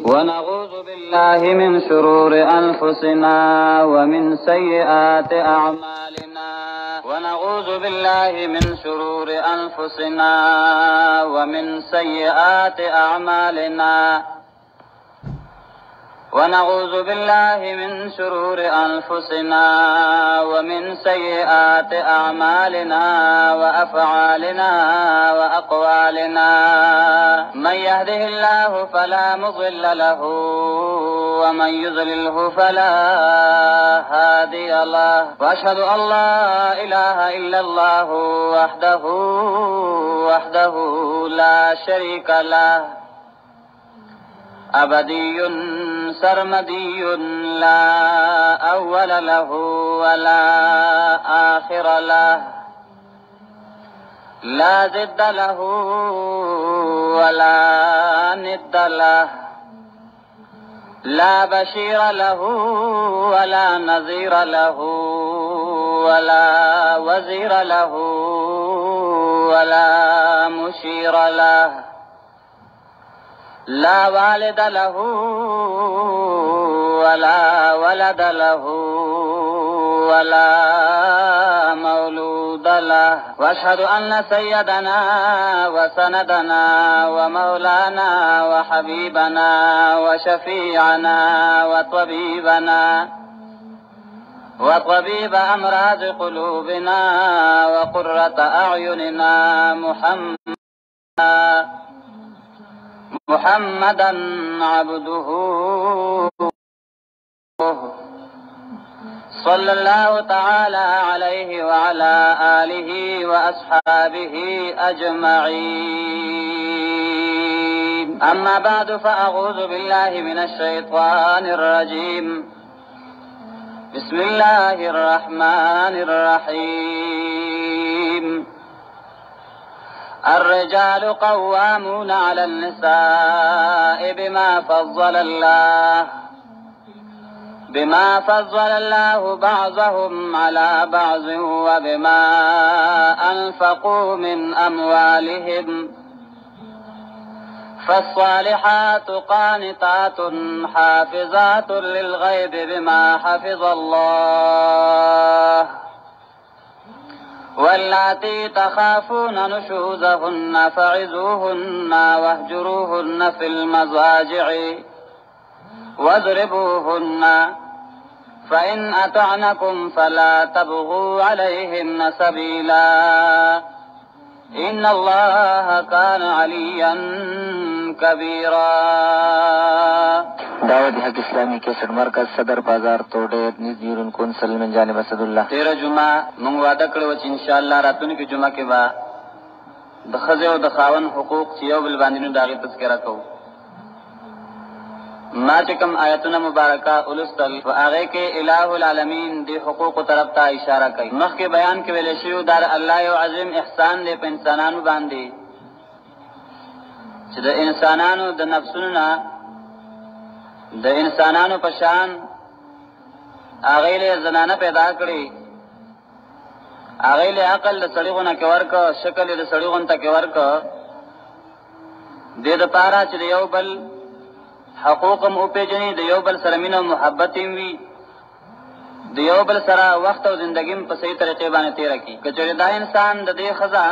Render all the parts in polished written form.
ونعوذ بالله من شرور أنفسنا ومن سيئات أعمالنا ونعوذ بالله من شرور أنفسنا ومن سيئات أعمالنا ونعوذ بالله من شرور أنفسنا ومن سيئات أعمالنا وأفعالنا وأقوالنا من يهده الله فلا مضل له ومن يضلله فلا هادي له وأشهد أن لا إله إلا الله وحده لا شريك له أبدي سرمدي لا أول له ولا آخر له لا ضد له ولا ند له لا بشير له ولا نظير له ولا وزير له ولا مشير له لا والد له ولا ولد له ولا مولود له واشهد أن سيدنا وسندنا ومولانا وحبيبنا وشفيعنا وطبيب أمراض قلوبنا وقرة أعيننا محمدا عبده صلى الله تعالى عليه وعلى آله وأصحابه أجمعين أما بعد فأعوذ بالله من الشيطان الرجيم بسم الله الرحمن الرحيم الرجال قوامون على النساء بما فضل الله بعضهم على بعض وبما أنفقوا من أموالهم فالصالحات قانتات حافظات للغيب بما حفظ الله واللاتي تخافون نشوزهن فعظوهن واهجروهن في المضاجع واضربوهن فإن أطعنكم فلا تبغوا عليهن سبيلا إن الله كان عليا كبيرا. دعوت حق اسلامی کیسٹ مرکز صدر بازار توڑے نزیرن کونسل من جانب اسداللہ. 13 جمعہ مونږ وعده کړو چې ان شاء الله راتلونکي جمعه کې به د ښځې او د خاوند حقوق چې یو بل باندې نو د هغې تذکره کوو. ما چې کوم آیتونه مبارکه ولوستل په هغې کې الہ العالمین د حقوقو طرف ته اشاره کوي. مخکې بیان کې ویلی شوي دا د الله یو عظیم احسان دی په انسانانو باندې چې د انسانانو د نفسونو نه د انسانانو په شان هغې له زنانه پیدا کړي، هغې له عقل د سړي غونه کې ورکړه، شکل یې د سړي غونته کې ورکړه، دې دپاره چې د یو بل حقوق هم وپېژني، د یو بل سره مینه او محبت هم وي، د یو بل سره وخت او زندګي هم په صحیح طریقې باندې تېره کړي. که چېرې دا انسان د دې ښځه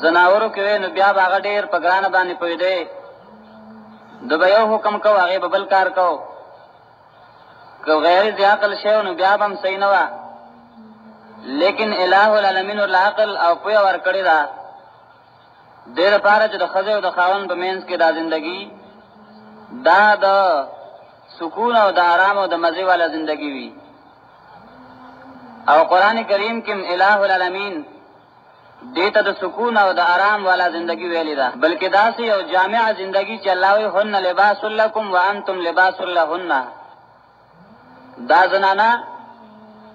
زناورو کې وی نو بیا به هغه ډېر په ګرانه باندې پوهېدی، د به یو حکم کو هغې به بل کار کو، که غیر ذی عقل شی نو بیا به هم صحیح نه وه. لیکن الہ العالمین ورله عقل او پویه ورکړې ده دې دپاره چې د ښځې او د خاوند په منځ کې دا زندګي دا د سکون او د آرام او د مزې والا زندگی وي. او قرآن کریم کې الہ العالمین دیتا د سکون او د آرام والا زندگی ویلی ده، بلکې داسې یو جامع زندگی چې الله وی هن لباس لکم وانتم لباس لهن. دا زنانه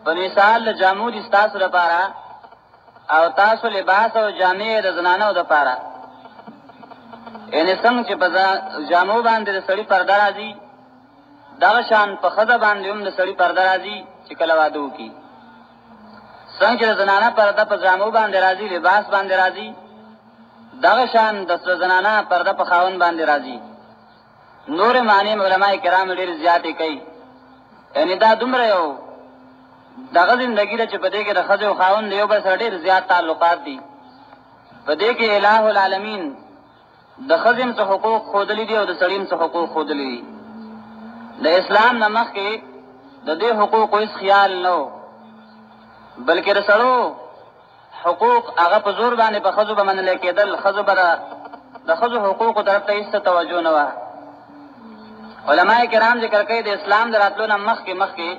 په مثال د جامو دي ستاسو لپاره او تاسو لباس او جامع د زنانو لپاره. یعنې څنګه چې په جامو باندې د سړي پرده راځي دغه شان په ښځه باندې هم د سړي پرده راځي چې کله واده وکړي. څنګه چې د زنانه پرده په جامو باندې راځي، لباس باندې راځي، دغه شان د زنانه پرده په خاوند باندې راځي. نور معنی علماء کرام ډیر زیاتې کوي، یعنی دا دومره یو دغه زندگی ده چې په دې کې د ښځې او خاوند یو بل سره ډیر زیات تعلقات دي. په دې کې الٰه العالمین د ښځې څخه حقوق ښودلي دي او د سړي څخه حقوق ښودلي دي. د اسلام نه مخکې د دې حقوقو هېڅ خیال نه و، بلکې د سړو حقوق هغه په زور باندې په ښځو به منلی کېدل. ښځو به د ښځو حقوقو طرف ته هېڅ توجه نه وه. علماء کرام ذکر کوي د اسلام د راتلو نه مخکې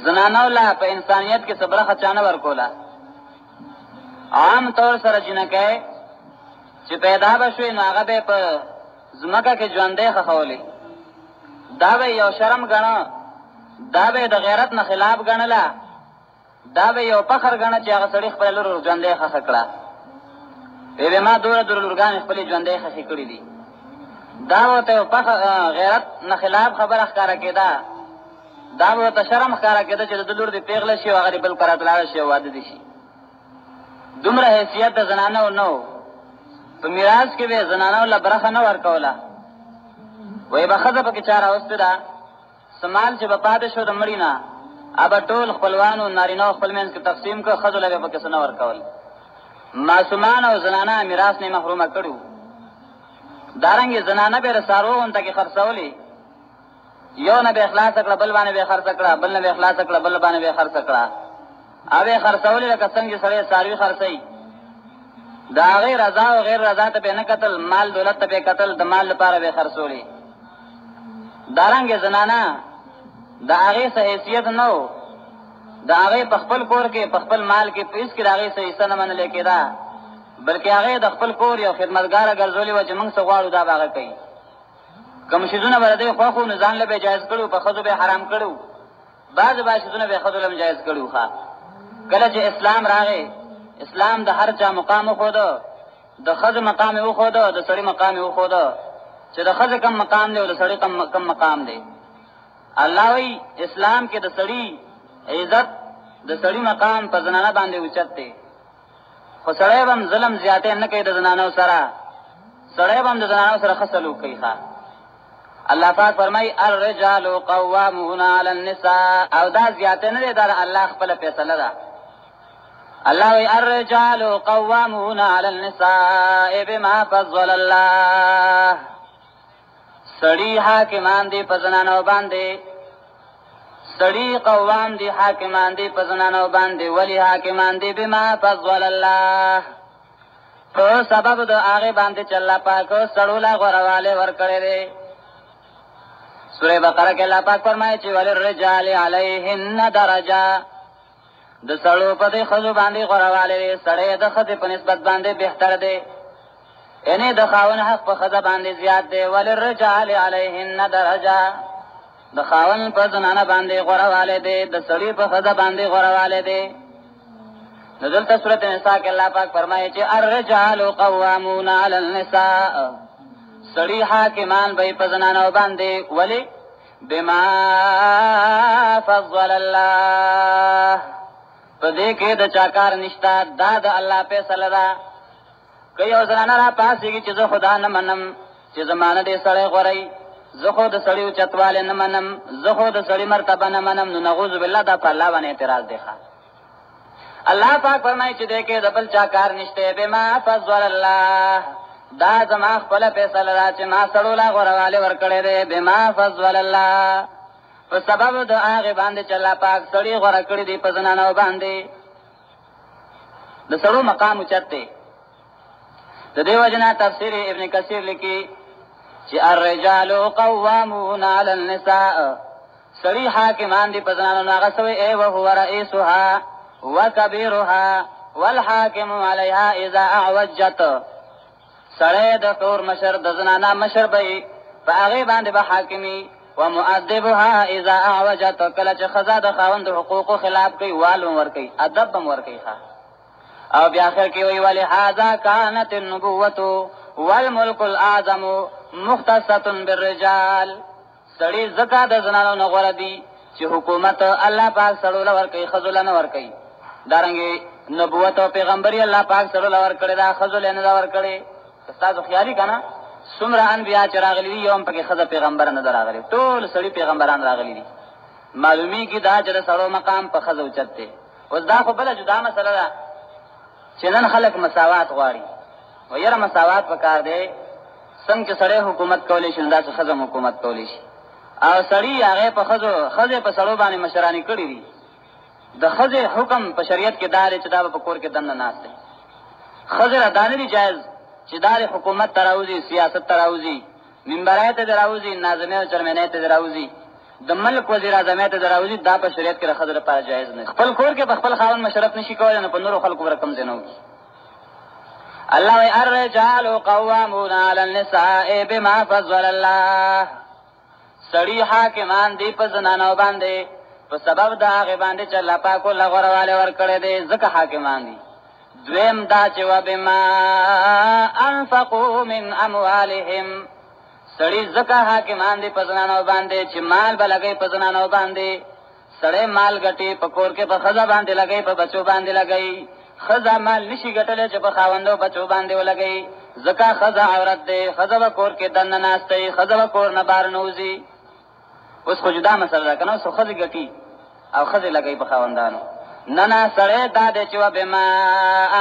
زنانو له په انسانیت کې څه برخه چا نه ورکوله. عام طور سره جنکۍ چې پیدا به شوې نو هغه به په ځمکه کې ژوندۍ ښخولې. دا به یو شرم ګڼه، دا به د غیرت نه خلاف ګڼله، دا به یو فخر ګڼه چې هغه سړي خپله لور ژوندۍ ښخه کړه. وی ما دوره لورګانې خپلې ژوندۍ ښخې کړي دي. دا ورته یو غیرت نه خلاف خبره ښکاره کېده، دا ورته شرم ښکاره کېده چې د لور دې پیغله شي او هغه دې بل کره لاړه شي او واده دې شي. دومره حیثیت د زنانو نه و. په میراث کې به زنانو له برخه نه ورکوله. وایي به ښځه پکې چا راوستې ده، څه مال چې به پاتې شو د مړي نه هغه ټول خپلوانو نارینهو خپل منځ کې تقسیم کړه، ښځو له به پکې څه نه ورکول. معصومان او زنانه میراث نه محرومه کړي وو. دارنګې زنانه به د څاروو غونته کې خرڅولې، یو نه به خلاصه کړه بل باندې به خرڅه کړه، بل نه به خلاصه کړه بل باندې به خرڅه کړه. هغې خرڅولې لکه څنګه سړی څاروي خرڅوي. د هغې رضا او غیر رضا ته به نه کتل، مال دولت ته به کتل، د مال لپاره به خرڅولې. دارنګې زنانه د هغې څه حیثیت نه و، د هغې په خپل کور کې په خپل مال کې په هېڅ کې د هغې څه حصه نه منلې کېده، بلکې هغې د خپل کور یو خدمتګاره ګرځولې وه چې موږ څه غواړو دا به هغه کوي. کوم شیزونه به د دوی خوښ وو نو ځان له به جایز کړي وو، په ښځو به حرام کړي وو. بعضې شیزونه به ښځو له هم جایز کړي وو. کله چې اسلام راغی، اسلام د هر چا مقام وښوده، د ښځې مقام یې وښوده، د سړي مقام یې وښوده چې د ښځې کم مقام دی او د سړي کم مقام دی. الله وی اسلام کې د سړي عزت، د سړي مقام په زنانه باندې اوچت دی. خو سړی به هم ظلم زیاتې نه کوي د زنانو سره، سړی به هم د زنانو سره ښه سلوک کوي. الله پاک فرمایي الرجال قوامون علی النساء، او دا زیاتې نه دی، دا الله خپله فیصله ده. الله وی الرجال قوامون علی النساء بما فضل الله، سړي حاکمان دي په زنانو باندې، سړي قوام دي حاکمان دي په زنانو باندې. ولی حاکمان دي؟ بما فضل الله، په سبب د هغې باندې چې الله پاک سړو له غوروالی ورکړی دی. سورې بقره کې الله پاک فرمایي چې وللرجال علیهن درجه، د سړو په دې ښځو باندې غوروالی دی. سړی د ښځې په نسبت باندې بهتر دی، یعنی د خاوند حق په ښځه باندې زیات دی. وللرجال علیهن درجه، د خاوند په زنانه باندې غوروالی دی، د سړي په ښځه باندې غوروالی دی. نو دلته سورت نساء کې الله پاک فرمایي چې الرجال قوامون علی النساء، سړي حاکمان به په زنانو باندې. ولی؟ بما فضل الله، په دې کې د چا کار نشته، دا د الله فیصله ده. که یو زنانه را پاسېږي چې زه خدا نه منم چې زمانه دې سړی غوری، زه خو د سړي اوچتوالی نه منم، زه خو د سړي مرتبه نه منم، نو نعوذ بالله دا په الله باندې اعتراض دی. الله پاک فرمایي چې دې کې د بل چا کار نشته. بما فضل الله، دا زما خپله فیصله ده چې ما سړو له غوروالی ورکړی دی. بما فضل الله، په سبب د هغې باندې چې الله پاک سړي غوره کړي دي په زنانو باندې. د سړو مقام اوچت دی. د دې وجې نه تفسیر ابن کثیر لیکي چې الرجال قوامون علی النساء، سړي حاکمان دي په زنانو نه. هغه سوی ای وهو رئیسها وکبیرها والحاکم علیها اذا اعوجت، سړی د کور مشر، د زنانه مشر به په هغې باندې به حاکمي. ومؤدبها اذا اعوجت، کله چې ښځه د خاوند حقوقو خلاف کوي وال هم ورکوي، ادب هم ورکوي. او بیا آخر کې وایي ولهذا كانت النبوة والملك الاعظم مختصة بالرجال، سړي ځکه د زنانو نه غوره دي چې حکومت الله پاک سړو له ورکوي، ښځو له نه ورکوي. دارنګې نبوت او پیغمبري الله پاک سره لور کړی دا خزل نه دا ور کړی تاسو خیالي کنه څومره انبیا چې راغلي دي یوم پکې خزه پیغمبر نه راغلي ټول سړي پیغمبران راغلي دي معلومی کی دا چې سړو مقام په خزه اوچت دی اوس دا خو بل جدا مسله ده چې نن خلک مساوات غواړي و یره مساوات وکړ دی څنګه چې سړی حکومت کولی شي دا چې خزه حکومت کولی شي او سړی هغه په خزه په سړو باندې مشرانی کړی دي د خزه حکم په شریعت کې دار چې دا په کور کې دنه ناشته خزه دانه دی جایز چې دار حکومت تراوزی سیاست تراوزی منبرات تراوزی ناظمه او چرمنه تراوزی د ملک وزیر اعظم ته دراوزی دا په شریعت کې خزه لپاره جایز نه خپل کور کې خپل خاون مشرف نشي کولای نه په نورو خلکو ورکم زینو الله وی الرجال قوامون علی النساء بما فضل الله سړي حاکمان دی په زنانو باندې په سبب دا هغه باندې چې الله پاک له غوړواله ور کړی دی ځکه حاکمان دي دویم دا چې و بما انفقوا من اموالهم سړي ځکه حاکمان دي په زنانو باندې چې مال به لګي په زنانو باندې سړی مال ګټي په کور کې په خزه باندې لګي په بچو باندې لګي خزه مال نشي ګټل چې په خاوندو بچو باندې ولګي ځکه خزه عورت دی خزه په کور کې دنه ناشته خزه په کور نه بار نوځي اوس خو جدا مسله ده کنه سو خزه ګټي او خزه لګي په خاوندانو نه سړی دا دی چې و بما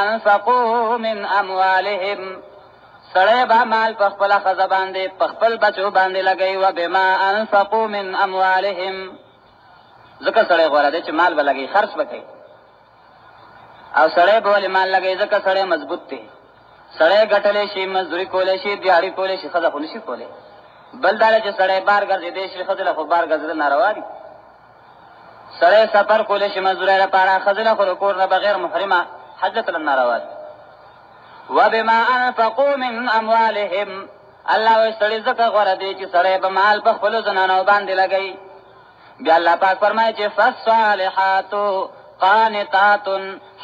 انفقوا من اموالهم سړی با مال په خپل خزه باندې په خپل بچو باندې لګي و بما انفقوا من اموالهم ځکه سړی غواړي چې مال به لګي خرج وکړي او سړی به ولې مال لګي ځکه سړی مضبوط دی سړی ګټلې شي مزدوري کولې شي دیاړي کولې شي خزه خو نشي کولې بل دا چې سړی بار ګرځي دی شي خزه خو بار ګرځي ناروا دي سړی سفر کولې شي مزدوري لپاره خزه خو کور نه بغیر محرمه حجت الناروا دي وبما انفقوا من اموالهم الله وستړي زکه غره دي چې سړی به مال په خپل زنانو باندې لګي بیا الله پاک فرمایي چې فالصالحات قانتات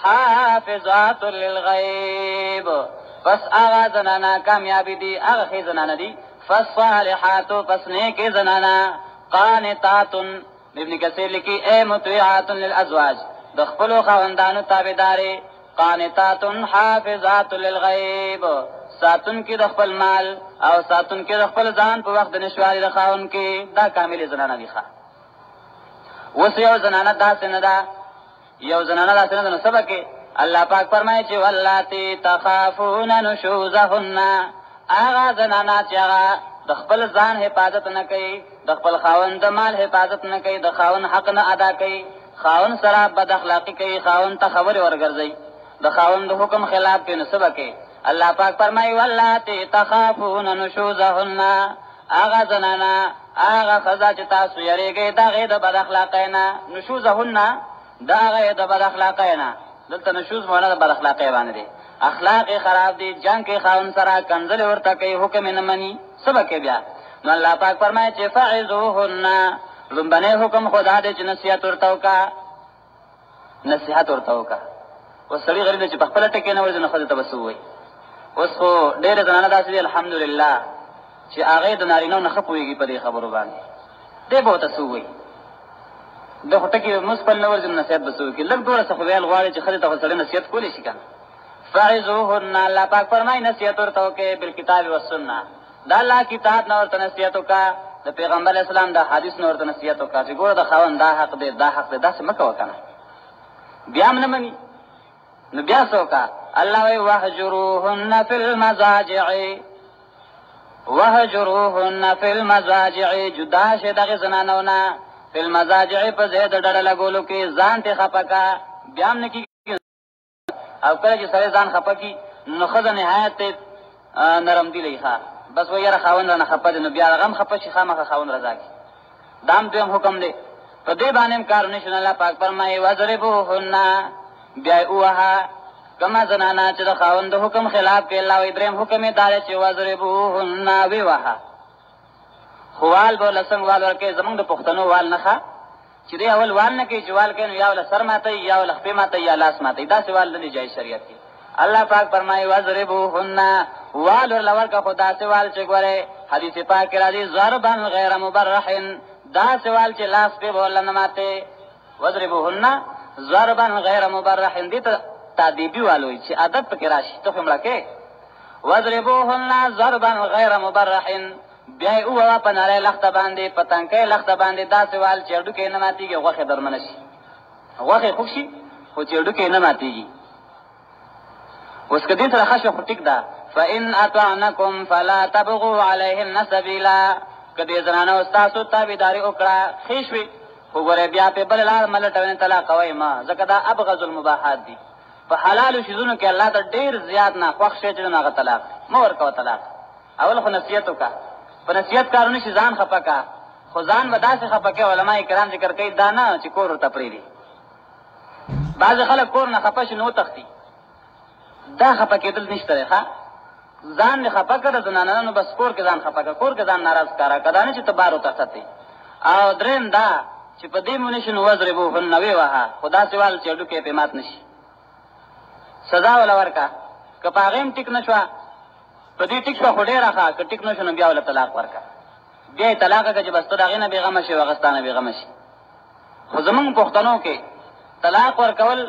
حافظات للغیب پس هغه زنانا کامیابی دي هغه خې زنانا دي فالصالحات پس نیک زنانا قانتات ابن کثیر لیکي اے مطیعات للازواج د خپل خاوندانو تابعداري قانتات حافظات للغیب ساتون کې د خپل مال او ساتون کې د خپل ځان په وخت د نشواري د خاون کې دا کامل زنانه دي ښه اوس یو زنانه داسې نه ده یو زنانه داسې نه ده نو سبا کې الله پاک فرمایي چې واللاتی تخافون نشوزهن هغه زنانه چې هغه د خپل ځان حفاظت نه کوي د خپل خاون د مال حفاظت نه کوي د خاون حق نه ادا کوي خاون سره بد اخلاقی کوي خاون ته خبر ورګرځي د خاون د حکم خلاف کوي نو سبا کې الله پاک فرمایي واللاتی تخافون نشوزهن هغه زنانه هغه خزا چې تاسو یریږئ دغه د بد اخلاقۍ نه نشوزهن دغه د بد اخلاقۍ نه دلته نشوز معنی د بد اخلاقۍ باندې دی اخلاق خراب دي جنگ کې خاون سره کنځل ورته کوي حکم نه مني سبا کې بیا نو الله پاک فرمایي چې فعظوهن لومبنه حکم خدا دې چې نصیحت ورته وکا نصیحت ورته وکا وسړي غریب چې په خپل ټکې نه ورځنه خو ته بسوي اوس خو ډېر زنانه داسې دي الحمدلله چې هغه د نارینو نه خپويږي په دې خبرو باندې دې به تاسو وي د هټکی مسپل نور جن نصیحت بسو کې لږ دوره څه ویل غواړي چې خدای ته سره نصیحت کولی شي کنه فعظوهن الله پاک فرمای نصیحت ورته کې بل کتاب او سنت دا الله کتاب نور ته نصیحت وکا د پیغمبر اسلام دا حدیث نور ته نصیحت وکا چې ګوره د خاوند دا حق دی دا حق دی دا څه مکو کنه بیا هم نه مني نو بیا څوکا الله وی وهجروهن فی المضاجع وهجروهن فی المضاجع جدا شه دغه زنانونه فی المضاجع په زید ډډه لګولو کې ځان ته خپکا بیا هم نکی او کله چې سره ځان خپکی نو خزه نهایت نرم دی لیکه بس و یاره خاوند نه خپد نو بیا غم خپشي خامخه خاوند رضا کی دام دویم حکم دی په دې باندې کار نشو الله پاک فرمایي وذربوهن بیا اوها کما زنانا چې د خاوند حکم خلاف کې الله ابراهيم حکم دار چې وذربوهن ویوها خوال بول څنګه وال ورکه زمونږ د پښتنو وال نه چې دی اول وال نه کې جوال کینو یا ول سر ماته یا ول خپې ماته یا لاس ماته دا سوال نه جای شریعت کې الله پاک فرمایي وذربوهن وال لور کا خدا سوال چې ګوره حدیث پاک راځي ضربن غیر مبرح دا سوال چې لاس په بول نه ماته وذربوهن ضربن غیر مبرح دې ته تادیبی والوی چې ادب پکې راشي ته مړه کې وضربوهن ضربا غیر مبرح بیا یې ووهه په نری لخته باندې په تنکۍ لخته باندې داسې وال چې هډوکی نه ماتېږي غوښې درمنه شي غوښې خوږ شي خو چې هډوکی نه ماتېږي اوس که دې سره ښه شوه خو ټیک ده فإن أطعنكم فلا تبغوا عليهن سبيلا که دې زنانو ستاسو تابعداري وکړه ښې شوې خو ګورې بیا پې بله لار مه لټوئ طلاق کوئ مه ځکه دا ابغض المباحات دي په حلالو شیزونو کې الله ته ډېر زیات ناخوښ شی چې نو هغه طلاق مه ورکوه طلاق اول خو نصیحت وکړه په نصیحت کارونه شي ځان خفه کړه خو ځان به داسې خفه کوي علما کرام ذکر کوي دا نه چې کور ورته پرېږدي بعضې خلک کور نه خفه شي نو وتښتي دا خفه کېدل نشته دی ښه ځان دې خفه کړه زنانه نو بس کور کې ځان خفه کړه کور کې ځان ناراض ښکاره کړه دا نه چې ته بار وتښتې او درېیم دا چې په دې مونې شي نو وضربوهن ویې وهه خو داسې وال چې هډوکی یې پې مات نه شي سزا وله ورکړه که په هغې هم ټیک نه شوه په دې ټیک شوه خو ډېره ښه که ټیک نه شو نو بیا وله طلاق ورکړه بیا یې طلاق کړه چې بس ته د هغې نه بېغمه شي او هغه ستا نه بېغمه شي خو زمونږ پښتنو کې طلاق ورکول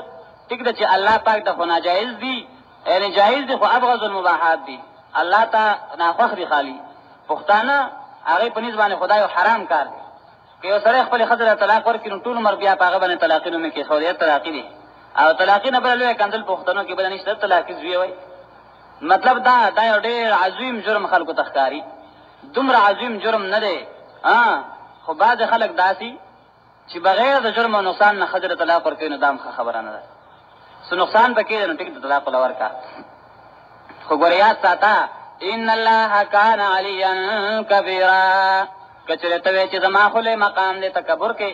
ټیک ده چې الله پاک د خو ناجایز دي یعنی جایز دي خو ابغض المباحات دي الله ته ناخوښ دي خالي پښتانه هغې په نسبت باندې خدای یو حرام کار دی که یو سړی خپلې ښځې ته طلاق ورکړي نو ټول عمر بیا په هغه باندې طلاقي نومې کېښودی طلاقي دی او طلاقي نه بله لویه کندل پښتنو کې بله نشته طلاقي زوی وایي مطلب دا یو ډېر عظیم جرم خلکو ته ښکاري دومره عظیم جرم نه دی خو بعضې خلک داسي چې بغیر د جرم او نقصان نه ښځې ته طلاق ورکوي نو دا هم ښه خبره نه ده څه نقصان پکې دی نو ټیک د طلاق وله ورکړه خو ګوره یاد ساته ان الله کان علیا کبیرا که چېرې ته وایې چې زما خو لوی مقام دی تکبر کې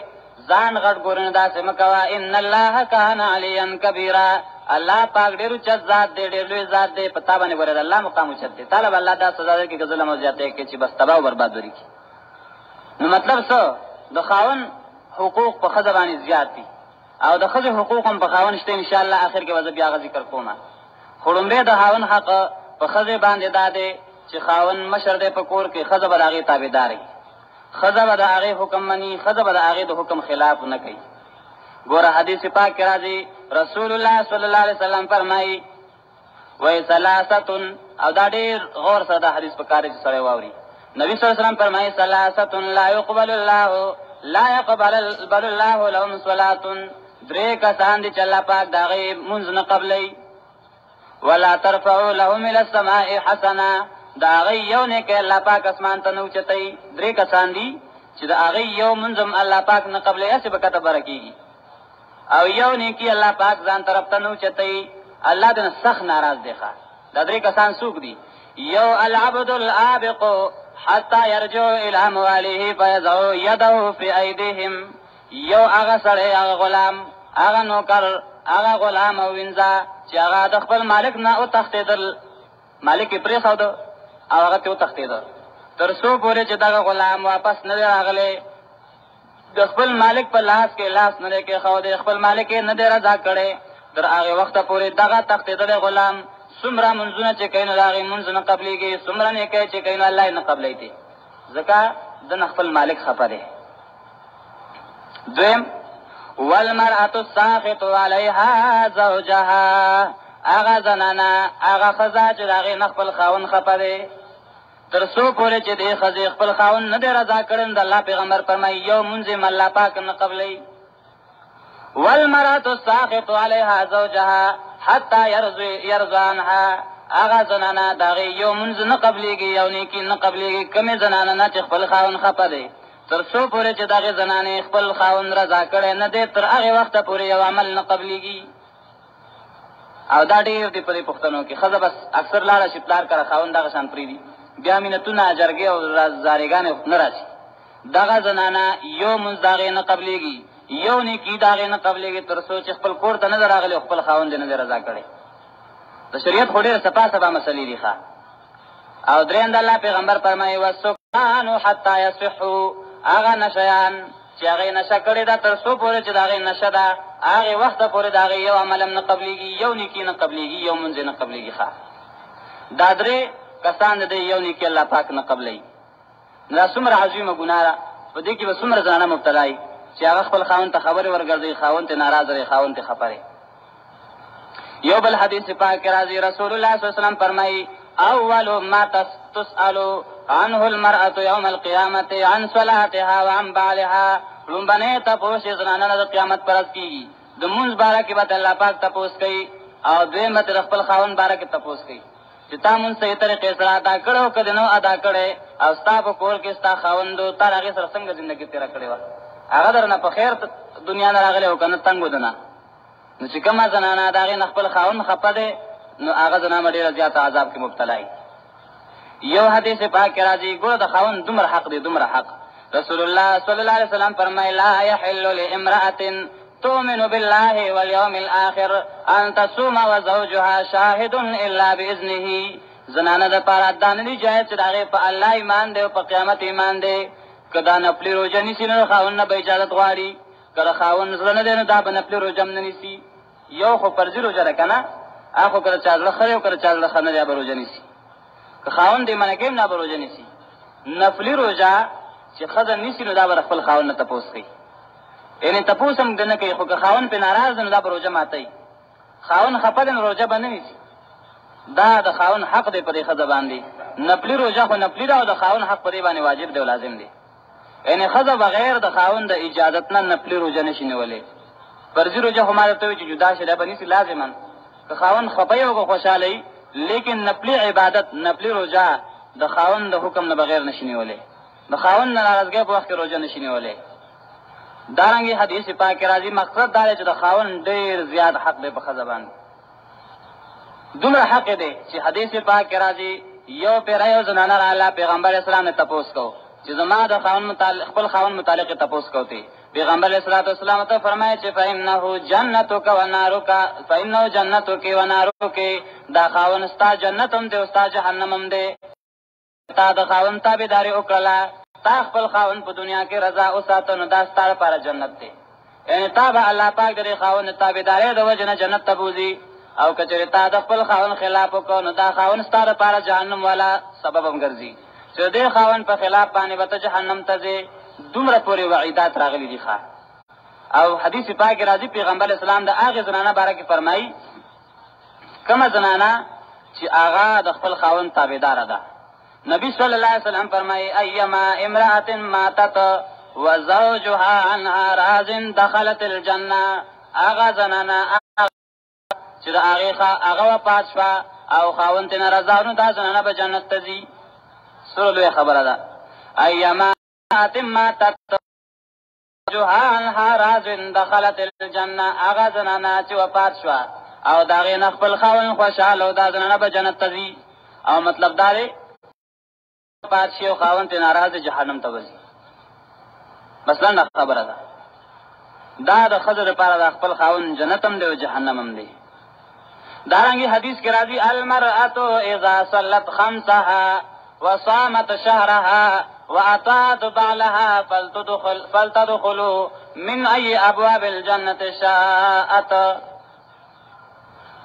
ځان غټ ګورنه داسې مه کوه ان الله کان علیا کبیرا الله پاک ډېر اوچت ذات دی ډېر لوی ذات دی په تا باندې ګوره د الله مقام اوچت دی تا له به الله دا سزا درکړي که ظلم او زیاتی کوې چې بس تباه او برباد ورکړي نو مطلب څه د خاوند حقوق په ښځه باندې زیات دي او د ښځې حقوق هم په خاوند شته انشاءالله آخر کې به زه بیا هغه ذکر کوم خو لومبی د خاوند حق په ښځې باندې دا دی چې خاوند مشر دی په کور کې ښځه به د هغې تابعدار وي ښځه به د هغې حکم مني ښځه به د هغې د حکم خلاف نه کوي ګوره حدیث پاک کې راځي رسول الله صلی الله علیه وسلم فرمایي وایي ثلاثة او دا ډېر غور سره دا حدیث پکار دی چې سړی واوري نبي صلی الله علیه وسلم فرمایي ثلاثة لا يقبل الله لهم صلاة درې کسان دي چې الله پاک د هغې مونځ نه قبلوي ولا ترفعوا لهم الى السماء حسنا د هغې یو نیکی الله پاک اسمان ته نه اوچتوي درې کسان دي چې د هغې یو مونځ هم الله پاک نه قبلوي هسې به کته بره کېږي او یو نیکی الله پاک ځان طرف ته نه اوچتوي الله د نه سخت ناراض دی ښه دا درې کسان څوک دي یو العبد العابق حتی یرجع الى امواله فیضع یده فی ایدیهم یو هغه سړی هغه غلام هغه نوکر هغه غلام او وینځه چې هغه د خپل مالک نه وتښتېدل مالک یې پرېښوده او هغه ترې وتښتېده تر څو پورې چې دغه غلام واپس نه دی راغلی د خپل مالک په لاس کې لاس نه دی کېښودی خپل مالک یې نه دی رضا کړی تر هغې وخته پورې دغه تښتېدلی غلام څومره منځونه چې کوي نو د هغې منځ نه قبلېږي څومره نیکۍ چې کوي نو الله یې نه قبلوي ځکه د نه خپل مالک خفه دی دویم والمرأة الساخط علیها زوجها هغه زنانه هغه ښځه چې د هغې نه خپل خاوند خفه دی تر څو پورې چې دې ښځې خپل خاوند نه دی رضا کړی نو د الله پیغمبر فرمایي یو مونځ یې الله پاک نه قبلوي والمرأة الساخط علیها زوجها حتی یرضى عنها هغه زنانه د هغې یو مونځ نه قبلېږي یو نیکي نه قبلېږي کومې زنانه نه چې خپل خاوند خفه دی تر څو پورې چې د هغې زنانې خپل خاوند رضا کړی نه دی تر هغې وخته پورې یو عمل نه قبلېږي او دا ډېر دی په دې پښتنو کې ښځه بس اکثر لاړه شي پلار کره خاوند دغه شان پرېږدي بیا مینتونه جرګې او زارېګانې نه راځي دغه زنانه یو مونځ د هغې نه قبلېږي یو نیکي د هغې نه قبلېږي تر څو چې خپل کور ته نه دی راغلی او خپل خاوند یې نه دی رضا کړی د شریعت خو ډېره سپا سپا مسلې دي ښه او درېیم د الله پیغمبر فرمایي والسکران حتی یصحوا هغه نشیان چې هغې نشه کړې ده تر څو پورې چې د هغې نشه ده هغې وخته پورې د هغې یو عمل هم نه قبلېږي یو نیکي نه قبلېږي یو منځ نه قبلېږي ښه دا درې کسان د دې یو نیکي الله پاک نه قبلوي دا څومره عظیمه ګناه ده په دې کې به څومره زنانه مبتلا وي چې هغه خپل خاوند ته خبرې ورګرځوي خاوند ته ناراضه دی خاوند ته خفه دی یو بل حدیث پاک راځي رسول الله صلی الله علیه وسلم فرمایي اول ما تسأل عنه المرأة يوم القيامة عن صلاتها وعن بعلها لومبنه تپوس زنانه د قیامت پرځ کیږي د مونږ باره کې به الله پاک تپوس کوي او دویمه تر خپل خاوند باره کې تپوس کوي چې تا مونږ صحیح طریقې سره ادا کړو کله نو ادا کړې او ستا په کور کې ستا خاوند تر هغه سره څنګه ژوندۍ تیر کړې و هغه درنه په خیر دنیا نه راغلی او کنه تنگ ودنه نو چې کومه زنانه دا غي خپل خاوند خپه ده نو هغه زنانه ډیره زیات عذاب کې مبتلا وي یو حدیث پاک راځي ګور د خاوند دومره حق دی دومره حق رسول الله صلی الله علیه وسلم فرمایي لا يحل لامرأة تؤمن بالله واليوم الآخر ان تصوم وزوجها شاهد الا باذنه زنانه د پاره دانه دی جایز چې دغه په الله ایمان دی او په قیامت ایمان دی کدا نپلی روزه نیسی نو خاوند نه به اجازه غواړي کله خاوند زړه نه دی نو دا به نپلی روزه نه نیسی یو خو فرضی روزه ده کنه اخو کله چاله خره او کله چاله خنه دی به روزه نیسی که خاوند دې منګیم نه به روزه نیسی نفلی روزه چې خزه نیسی نو دا به خپل خاوند نه تپوس کوي یعنی تپوس هم دنه کوي خو که خاوند په ناراض نو دا به روزه ماتي خاوند خپل روزه باندې نیسی دا د خاوند حق دی په خزه باندې نفلی روزه خو نفلی دا او د خاوند حق په باندې واجب دی او لازم دی یعنی خزه بغیر د خاوند د اجازت نه نفلی روزه نشي نیولې فرضی روزه هم مالته چې جدا شله باندې سي لازمان که خاوند خپي او خوشالي لیکن نفلی عبادت نفلی روزه د خاوند د حکم نه بغیر نشي نیولې د خاوند ناراضګۍ په وخت کې روزه نشي نیولې دارنګي حدیث پاک راځي مقصد دا چې د خاوند ډیر زیات حق دی په خزه باندې دومره حق دی چې حدیث پاک راځي یو پیرایو زنانه را الله پیغمبر اسلام نه تپوس کو چې زما د خاوند متعلق خپل خاوند متعلق تپوس کوتي پیغمبر صلی الله علیه وسلم ته فرمایي چې فإنه جنتک و نارک فإنه جنتک و نارک دا خاوند ستا جنت هم دی او ستا جهنم هم دی تا د خاوند تابعداري وکړه تا خپل خاوند په دنیا کې رضا او ساتنه دا ستاره پر جنت دی یعنی تا به الله پاک دې خاوند تابعداري د وجنه جنت ته بوزي او کچره تا د خپل خاوند خلاف وکړو نو دا خاوند ستاره پر جهنم والا سبب هم ګرځي چې دې خاوند په خلاف باندې به جهنم ته ځي دومره پورې وعیدات راغلي دي ښه او حدیث پاک راځي پیغمبر اسلام د هغه زنانه باره کې فرمایي کومه زنانه چې هغه د خپل خاوند تابعدار ده نبی صلی الله علیه وسلم فرمایي ايما امراه ماتت وزوجها عنها راض دخلت الجنه هغه زنانه چې هغه وفات شوه او خاوند نه رضا نو دا زنانه به جنت ته ځي سره لوی خبره ده ايما ماتت عنها راض دخلت الجنه هغه زنانه چې وفات شوه او دا غي خپل خاوند خوشاله او دا زنانه به جنت ته ځي او مطلب دا دی وفات شي او خاوند ناراض جهنم ته ځي مثلا خبره ده دا د خزر لپاره د خپل خاوند جنت هم دی او جهنم هم دی دارنګي حدیث کې راځي المرأة اذا صلت خمسها وصامت شهرها وأطاعت بعلها فلتدخلوا من أي أبواب الجنة شاءت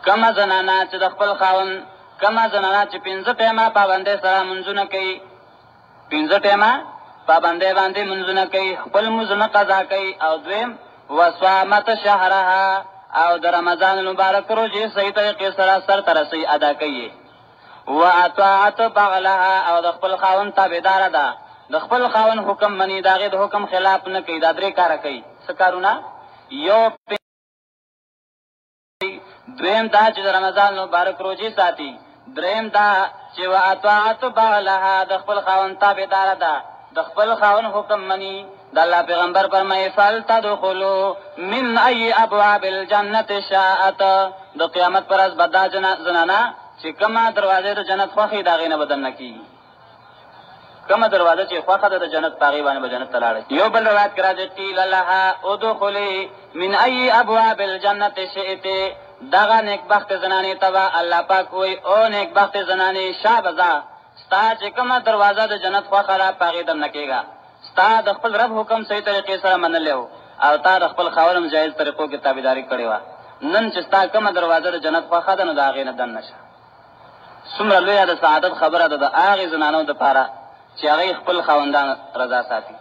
کما زنانا چې د خپل خاوند کما زنانا چې 15 ټیمه پابندۍ سره منځونه کوي 15 ټیمه پابندۍ باندې منځونه کوي خپل منځونه قضا کوي او دویم وصامت شهرها او د رمضان المبارک روزه صحیح طریقې سره سر ترسي ادا کوي واطاعت بعلها او د خپل خاوند تابعدار ده د خپل خاوند حکم منی داغه د حکم خلاف نه کوي دا درې کار کوي څه کارونه یو دویم دا چې د رمضان مبارک روزه ساتي دریم دا چې واطاعت بعلها د خپل خاوند تابعدار ده د خپل خاوند حکم منی د الله پیغمبر فرمایي فلتدخلوا من اي ابواب الجنه شاءت د قیامت پر از بدا زنانا چې کومه دروازه د جنت خوخي دا غینه بدل نکي کومه دروازه چې خوخه د جنت پاغي باندې جنت تلاړي یو بل روایت کرا دي قیل لها ادخلي من اي ابواب الجنه شئت دغه نیکبخت زنانه تبا الله پاک وای او نیکبخت زنانه شابزا ستا چې کومه دروازه د جنت خوخه را پاغي دم نکيګا ستا د خپل رب حکم صحیح طریقې سره منلو او تا د خپل خاورم جایز طریقو کې تابعداري کړې و نن چې ستا کومه دروازه د جنت خوخه ده نو دا غینه دن نشه څومره لوی د سعادت خبره ده د هغه زنانو د پاره چې هغه خپل خاوندان رضا ساتي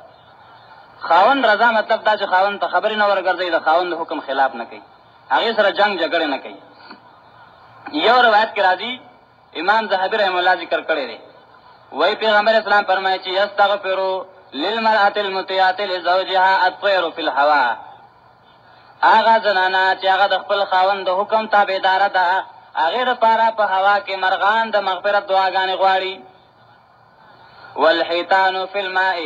خاوند رضا مطلب دا چې خاوند ته خبرې نه ورګرځي د خاوند حکم خلاف نه کوي هغه سره جنگ جګړه نه کوي یو روایت کې راځي امام زهبي رحم الله ذکر کړی دی وای پیغمبر اسلام فرمایي چې یستغفروا للمرأة المطیعة لزوجها الطير في الهواء. هغه زنانه چې هغه د خپل خاوند د حکم تابعدار ده هغه لپاره په هوا کې مرغان د مغفرت دعاګانې غواړي. والحيتان في الماء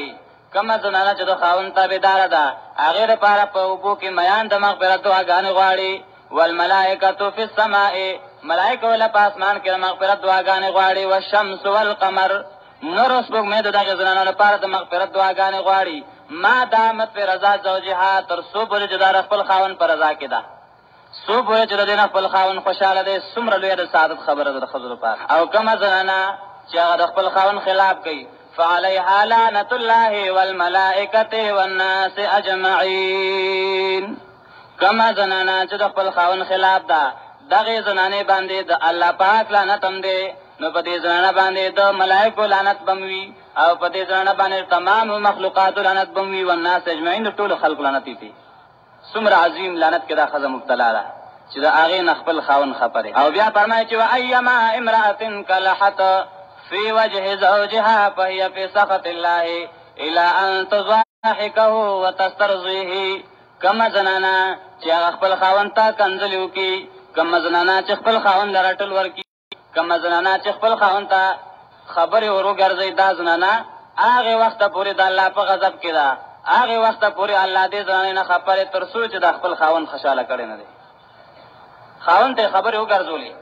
کما زنانه چې د خاوند تابعدار ده هغه لپاره په اوبو کې میان د مغفرت دعاګانې غواړي. والملائکه فی السماء ملائکه ول په اسمان کې د مغفرت دعاګانې غواړي. والشمس والقمر نور سپوږمۍ د دغه زنانو لپاره د مغفرت دعاګانې غواړي. ما دامت په رضا زوجها تر څو پورې چې د خپل خاوند پر رضا کې ده څو پورې چې د خپل خاوند خوشاله دی څومره لویه د سعادت خبره ده د ښځو لپاره. او کومه زنانه چې هغه د خپل خاوند خلاف کوي فعليها لعنة الله والملائكة والناس اجمعين. کما زنانه چې د خپل خاوند خلاف ده دغه زنانه باندې د الله پاک لعنت هم دی نو په دې زنانه باندې د ملائکو لعنت بموي او په دې زنانه باندې تمام مخلوقات لعنت بموي والناس اجمعين ټول خلق لعنت دي. څومره عظیم لعنت کې دا خزه مبتلا ده چې دا هغه نخپل خاوند خبره. او بیا فرمایي چې ايما امراه كلحت في وجه زوجها فهي في سخط الله الى ان تضحكه وتسترضيه. کما زنانا چې خپل خاوند ته کنځلو کی کما زنانا چې خپل خاوند لرټل ورکی کما زنانا چې خپل خاوند ته خبره ورو ګرځي دا زنانا هغه وخت پورې د الله په غضب کې ده هغه وخت پورې الله دې ځان نه خبره تر سوچ د خپل خاوند خوشاله کړي نه دي. خاوند ته خبره وګرځولې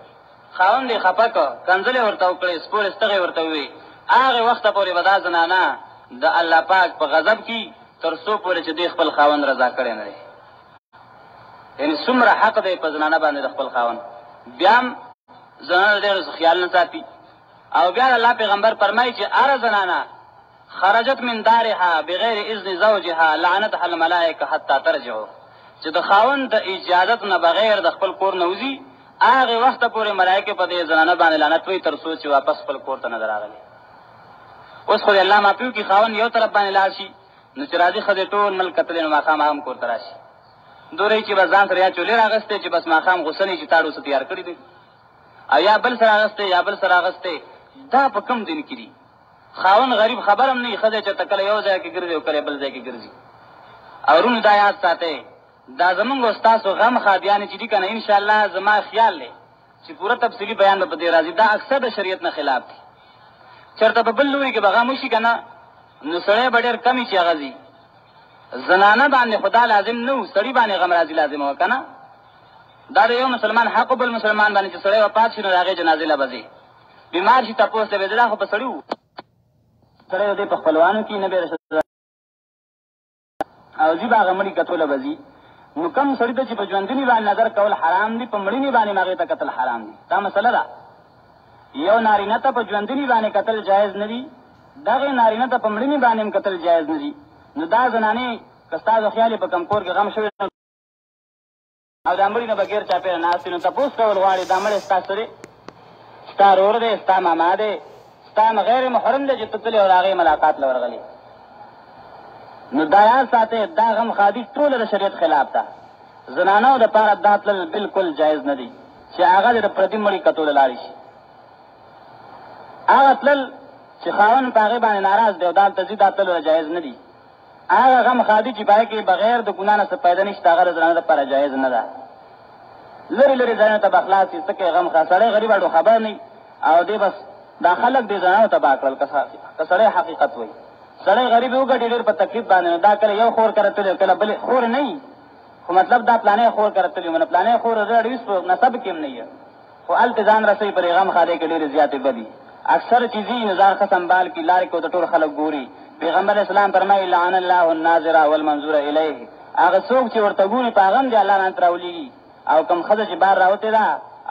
خاوند دې خپک کنځلې ورته وکړي سپور استغه ورته وي هغه وخت پورې ودا زنانا د الله پاک په غضب کې تر څو پورې چې دې خپل خاوند رضا کړي نه دي. یعنی څومره حق دی په زنانه باندې د خپل خاوند. بیا زنانه دې خیال نه ساتي. او بیا الله پیغمبر فرمایي چې ار زنانه خرجت من دارها بغیر اذن زوجها لعنتها الملائکه حتى ترجع. چې د خاوند د اجازت نه بغیر د خپل کور نه وځي هغه وخت پورې ملائکه په دې زنانه باندې لعنت وي تر څو چې واپس خپل کور ته نه راغلي. اوس خو الله معفو کې خاوند یو طرف باندې لاړ شي نو چې راځي خدای ټول ملک کتل نو ماقام هم کور ته راشي دورې چې بزان سره یا چولې راغسته چې بس ماقام غسنې چې تاړو ست تیار کړی دي او یا بل سره راغسته یا بل سره راغسته. دا په کم دین کې دي. خاوند غریب خبرم نه خدای چې تکل یو ځای کې ګرځي او کله بل ځای کې ګرځي. او رونو دا یاد ساته دا زمونږ استاد غم خادیان چې دي کنه ان شاء الله زما خیال لې چې پوره تفصیلی بیان به دې راځي. دا اکثر د شریعت نه خلاف دي. چرته په بل لوري کې بغام شي کنه نو سړی ډېر کمی چې غزي زنانه باندې خدا لازم نو سړی باندې غم راځي لازم وکنه. دا یو مسلمان حق بل مسلمان باندې چې سړی وفات شي نو هغه جنازه لبزي بیمار شي تاسو ته بدلا خو په سړیو سړی دې په خپلوانو کې نه بیره او جی باغ مړی کتل بزي نو کوم سړی ته چې په ژوندنی باندې نظر کول حرام دي په مړینی باندې ماغه ته قتل حرام دي. دا مسله ده. یو نارینه ته په ژوندنی باندې قتل جایز نه دي دغه نارینه ته په مړینی باندې قتل جایز نه دي. نو دا زنانه کستازو خیالي په کم کور کې غم شوی او د امرینه بغیر چا په ناس نو تاسو کول غواړي د امر استاد سره ستار اور دې ستا ماما دې ستا غیر محرم دې چې تتل او هغه ملاقات لورغلي. نو دا یا ساته دا غم خادي ټول د شریعت خلاف ده. زنانو د پاره داتل بالکل جایز نه دي چې هغه د پردي مړی کتول لاري شي. هغه تل چې خاون پاغه باندې ناراض دی او دال تزيد داتل جایز نه دي. هغه غم خادي چې پای کې بغیر د ګنا نه څه پیدا نشته هغه زنانه د پاره جایز نه ده. لری لری ځان ته بخلاص چې څه غم خاصړې غریب اړو خبر نه او دې بس دا خلک دې ځانو ته باکل کسړې حقیقت وای. سړی غریب وګړي ډېر په تکلیف باندې دا کله یو خور کرته کله بل خور نه خو مطلب دا پلانې خور کرته لمن پلانې خور رډیس په نسب کې نه خو التزام رسې پر غم خاله کې ډېر زیاتې بدی. اکثر چیزی نظر کا سنبال کی لار کو ټول خلک ګوري. پیغمبر اسلام فرمایي لعن الله الناظر والمنظور الیه. هغه څوک چې ورته ګوري پاغم دی الله نه تراولي او کم خزه چې بار راوته دا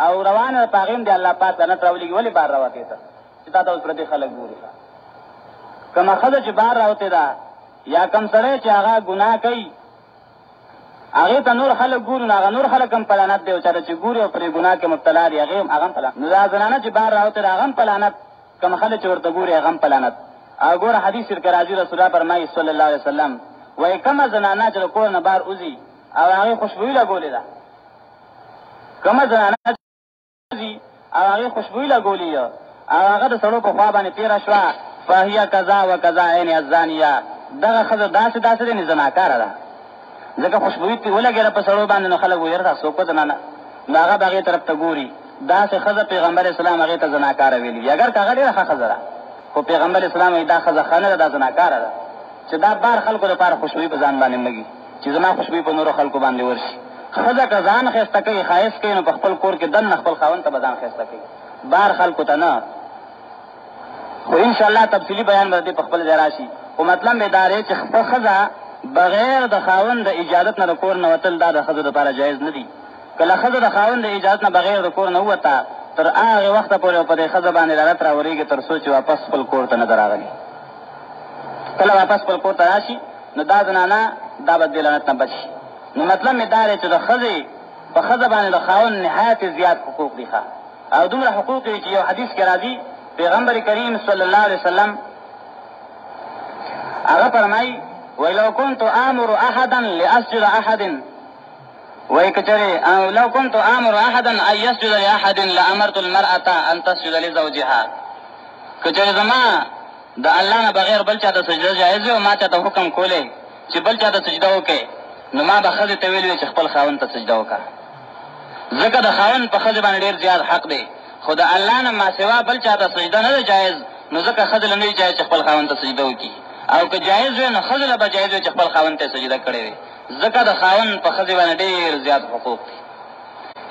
او روانه پاغم دی الله پاک نه تراولي ولی بار راوته تا چې تاسو پر دې خلک ګوري. کما خزه چې بار راوته دا یا کم سره چې هغه ګناه کوي هغه ته نور خلک ګوري هغه نور خلک هم پلانات دی او چې ګوري او پر ګناه کې مبتلا دي هغه پلانات نو ځانانه چې بار راوته هغه پلانات کما خلک چې ورته ګوري هغه پلانات. اګور حدیث کې راځي رسول الله فرمایي صلی الله علیه وسلم وای کما زنانه چې کور نه بار اوزي او هغه خوشبوئی لګولې ده کما زنانه او هغې خوشبویي لګولي او هغه د سړو په خوا باندې تېره شوه فهیه کذا و کذا عین الزانیه دغه ښځه داسې داسې دی نو زناکاره ده ځکه خوشبویي پرې ولګېده په سړو باندې نو خلک ویل دا څوک ده نه نو هغه به هغې طرف ته ګوري داسې ښځه پیغمبر اسلام هغې ته زناکاره ویلي وي اګر که هغه ډېره ښه ښځه ده خو پیغمبر اسلام وایي دا ښځه ښه نه ده دا زناکاره ده چې دا بار خلکو لپاره خوشبویي په ځان باندې مږي چې زما خوشبویي په نورو خلکو باندې ورشي ښځه که ځان ښایسته کوي ښایست کوي نو په خپل کور کې دننه خپل خاوند ته به ځان ښایسته کوي بار خلکو ته نه خو انشاءالله تفصیلي بیان به دې په خپل ځای راشي خو مطلب یې دا دی چې خپل ښځه بغیر د خاوند د اجازت نه د کور نه وتل دا د ښځو دپاره جایز نه دي کله ښځه د خاوند د اجازت نه بغیر د کور نه ووته تر هغې وخته پورې په دې ښځه باندې لعنت راورېږي تر څو چې واپس خپل کور ته نه ده راغلي کله واپس خپل کور ته راشي نو دا زنانه دا به دې لعنت نه بچ شي نو مطلب مې دا دی چې د ښځې په ښځه باندې د خاوند نهایت زیات حقوق دي او دومره حقوق دي چې یو حدیث کې راځي پیغمبر کریم صلی الله علیه وسلم هغه فرمایي ولو كنت آمر احدا لاسجد احد وای کچره لو كنت آمر احدا ان يسجد لاحد لامرت المرأة ان تسجد لزوجها کچره زما د الله نه بغیر بل چا ته سجده جایز او ما ته حکم کوله چې بل چا ته سجده وکړي نو ما به ښځې ته ویل چې خپل خاوند ته سجده وکړه ځکه د خاوند په ښځې باندې ډېر زیات حق دی خو د الله نه ما سوا بل چا ته سجده نه ده جایز نو ځکه ښځې له نه وي جایز چې خپل خاوند ته سجده وکړي او که جایز وي نو ښځې له به جایز وي چې خپل خاوند ته سجده کړې وي ځکه د خاوند په ښځې باندې ډېر زیات حقوق دي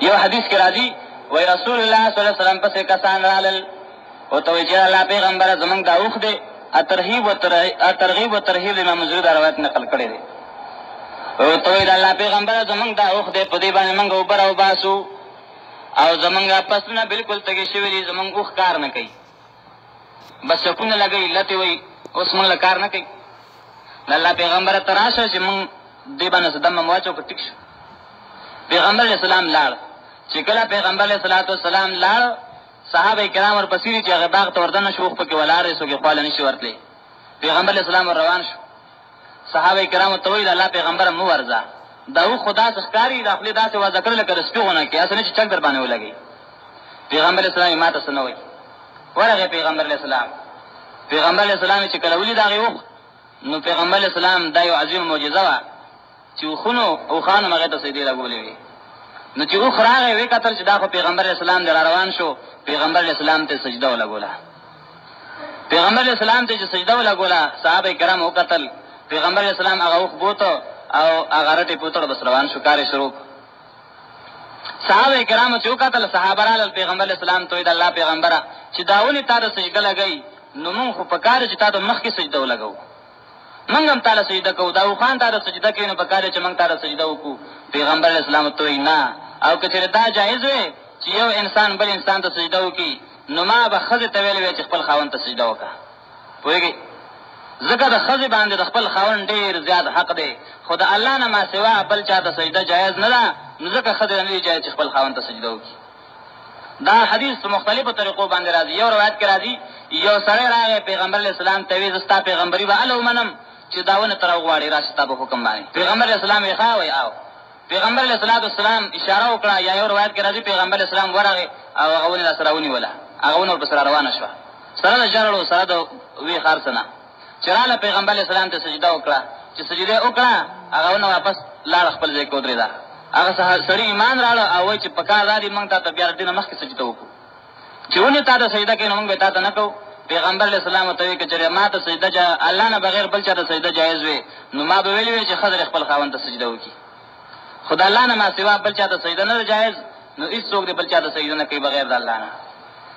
یو حدیث کې راځي وایي رسول الله صلی الله علیه وسلم پسې کسان رالل ورته وایي چې الله پیغمبره زموږ دا اوښ دی ترغیب و ترهیب امام مزري دا روایت نقل کړی دی ورته وایي د الله پیغمبره زموږ دا اوښ دی په دې باندې موږ اوبه راوباسو او زمونږ پسونه بالکل تږي شوي دي زمونږ اوښ کار نه کوي بس چپونه لګوي لتې وایي اوس موږ له کار نه کوي د الله پیغمبره ته راشه چې موږ دې باندې څه دم واچو که ټیک شو پیغمبر علیه السلام لاړ چې کله پیغمبر علیه الصلاة والسلام لاړ صحابه کرام ورپسې دي چې هغه باغ ته ور دننه شو اوښ پکې ولاړ دی څوک یې خواله نه شي ورتلی پیغمبر علیه السلام ور روان شو صحابه کرامو ته وایي د الله پیغمبره مه ورځه دا اوښ خو داسې ښکاري د خولې داسې وضع کړې لکه د سپي غونه کې هسې نه چې چک در باندې ولګوي پیغمبر علیه السلام یې ما ته څه نه وایي ورغی پیغمبر علیه السلام پیغمبر علیه السلام چې کله ولید هغې اوښ نو پیغمبر علیه السلام دا یو عظیم معجزه وه چې اوښانو هغې ته سجدې لګولې وې نو چې اوښ راغی ویې کتل چې دا خو پیغمبر علیه السلام دی را روان شو پیغمبر علیه السلام ته سجده ولګوله پیغمبر علیه السلام ته چې سجده ولګوله صحابه کرام وکتل پیغمبر علیه السلام هغه اوښ بوته او هغه رټې پوتړ بس روان شو کار یې شروع صحابه کرامو چې وکتل صحابه رالل پیغمبر علیه السلام ته وایي د الله پیغمبره چې دا ولې تا ته سجده لګوي نو مونږ خو په کار چې تا ته مخکې سجده ولګوو موږ هم تاله سجده کوو دا اوښان تا ته سجده کوي نو په کار چې موږ تا ته سجده وکړو پیغمبر علیه السلام ته وایي نه او که چېرې دا جایز وی چې یو انسان بل انسان ته سجده وکړي نو ما به ښځې ته ویلی وی چې خپل خاوند ته سجده وکړه پوهېږئ ځکه د ښځې باندې د خپل خاوند ډېر زیات حق دی خو د الله نه ما سوا بل چا ته سجده جایز نه ده نو ځکه ښځې ته نه دي جایز چې خپل خاوند ته سجده وکړي دا حدیث په مختلفو طریقو باندې راځي یو روایت کې راځي یو سړی راغی پیغمبر علیه السلام ته ویې زه ستا پیغمبري به هله ومنم چې دا ونه ته راوغواړې راسه ستا په حکم باندې پیغمبر علیه السلام یې ښه وایي او پیغمبر علیه الصلاة والسلام اشاره وکړه یا یو روایت کې راځي پیغمبر علیه السلام ورغی او هغه ونې راسره ونیوله هغه ونه ورپسې را روانه شوه سره د ژړلو سره د وی خار څه نه چې راله پیغمبر علیه السلام ته سجده وکړه چې سجده وکړه هغه ونه واپس لاړه خپل ځای کې ودرېده هغه سړي ایمان راړه او وایي چې په کار دا دي موږ تا ته بیا د دې نه مخکې سجده وکړو چې ونې تا ته سجده کوي نو موږ به تا ته نه کوو پیغمبر علیه السلام ورته وایي که چېرې ما ته سجده الله نه بغیر بل چا ته سجده جایز وي نو ما به ویلي وی چې ښځه خپل خاوند ته سجده وکړي خو د الله نه ما سوا بل چا ته سجده نه ده جایز نو هېڅوک دې بل چا ته سجده نه کوي بغیر د الله نه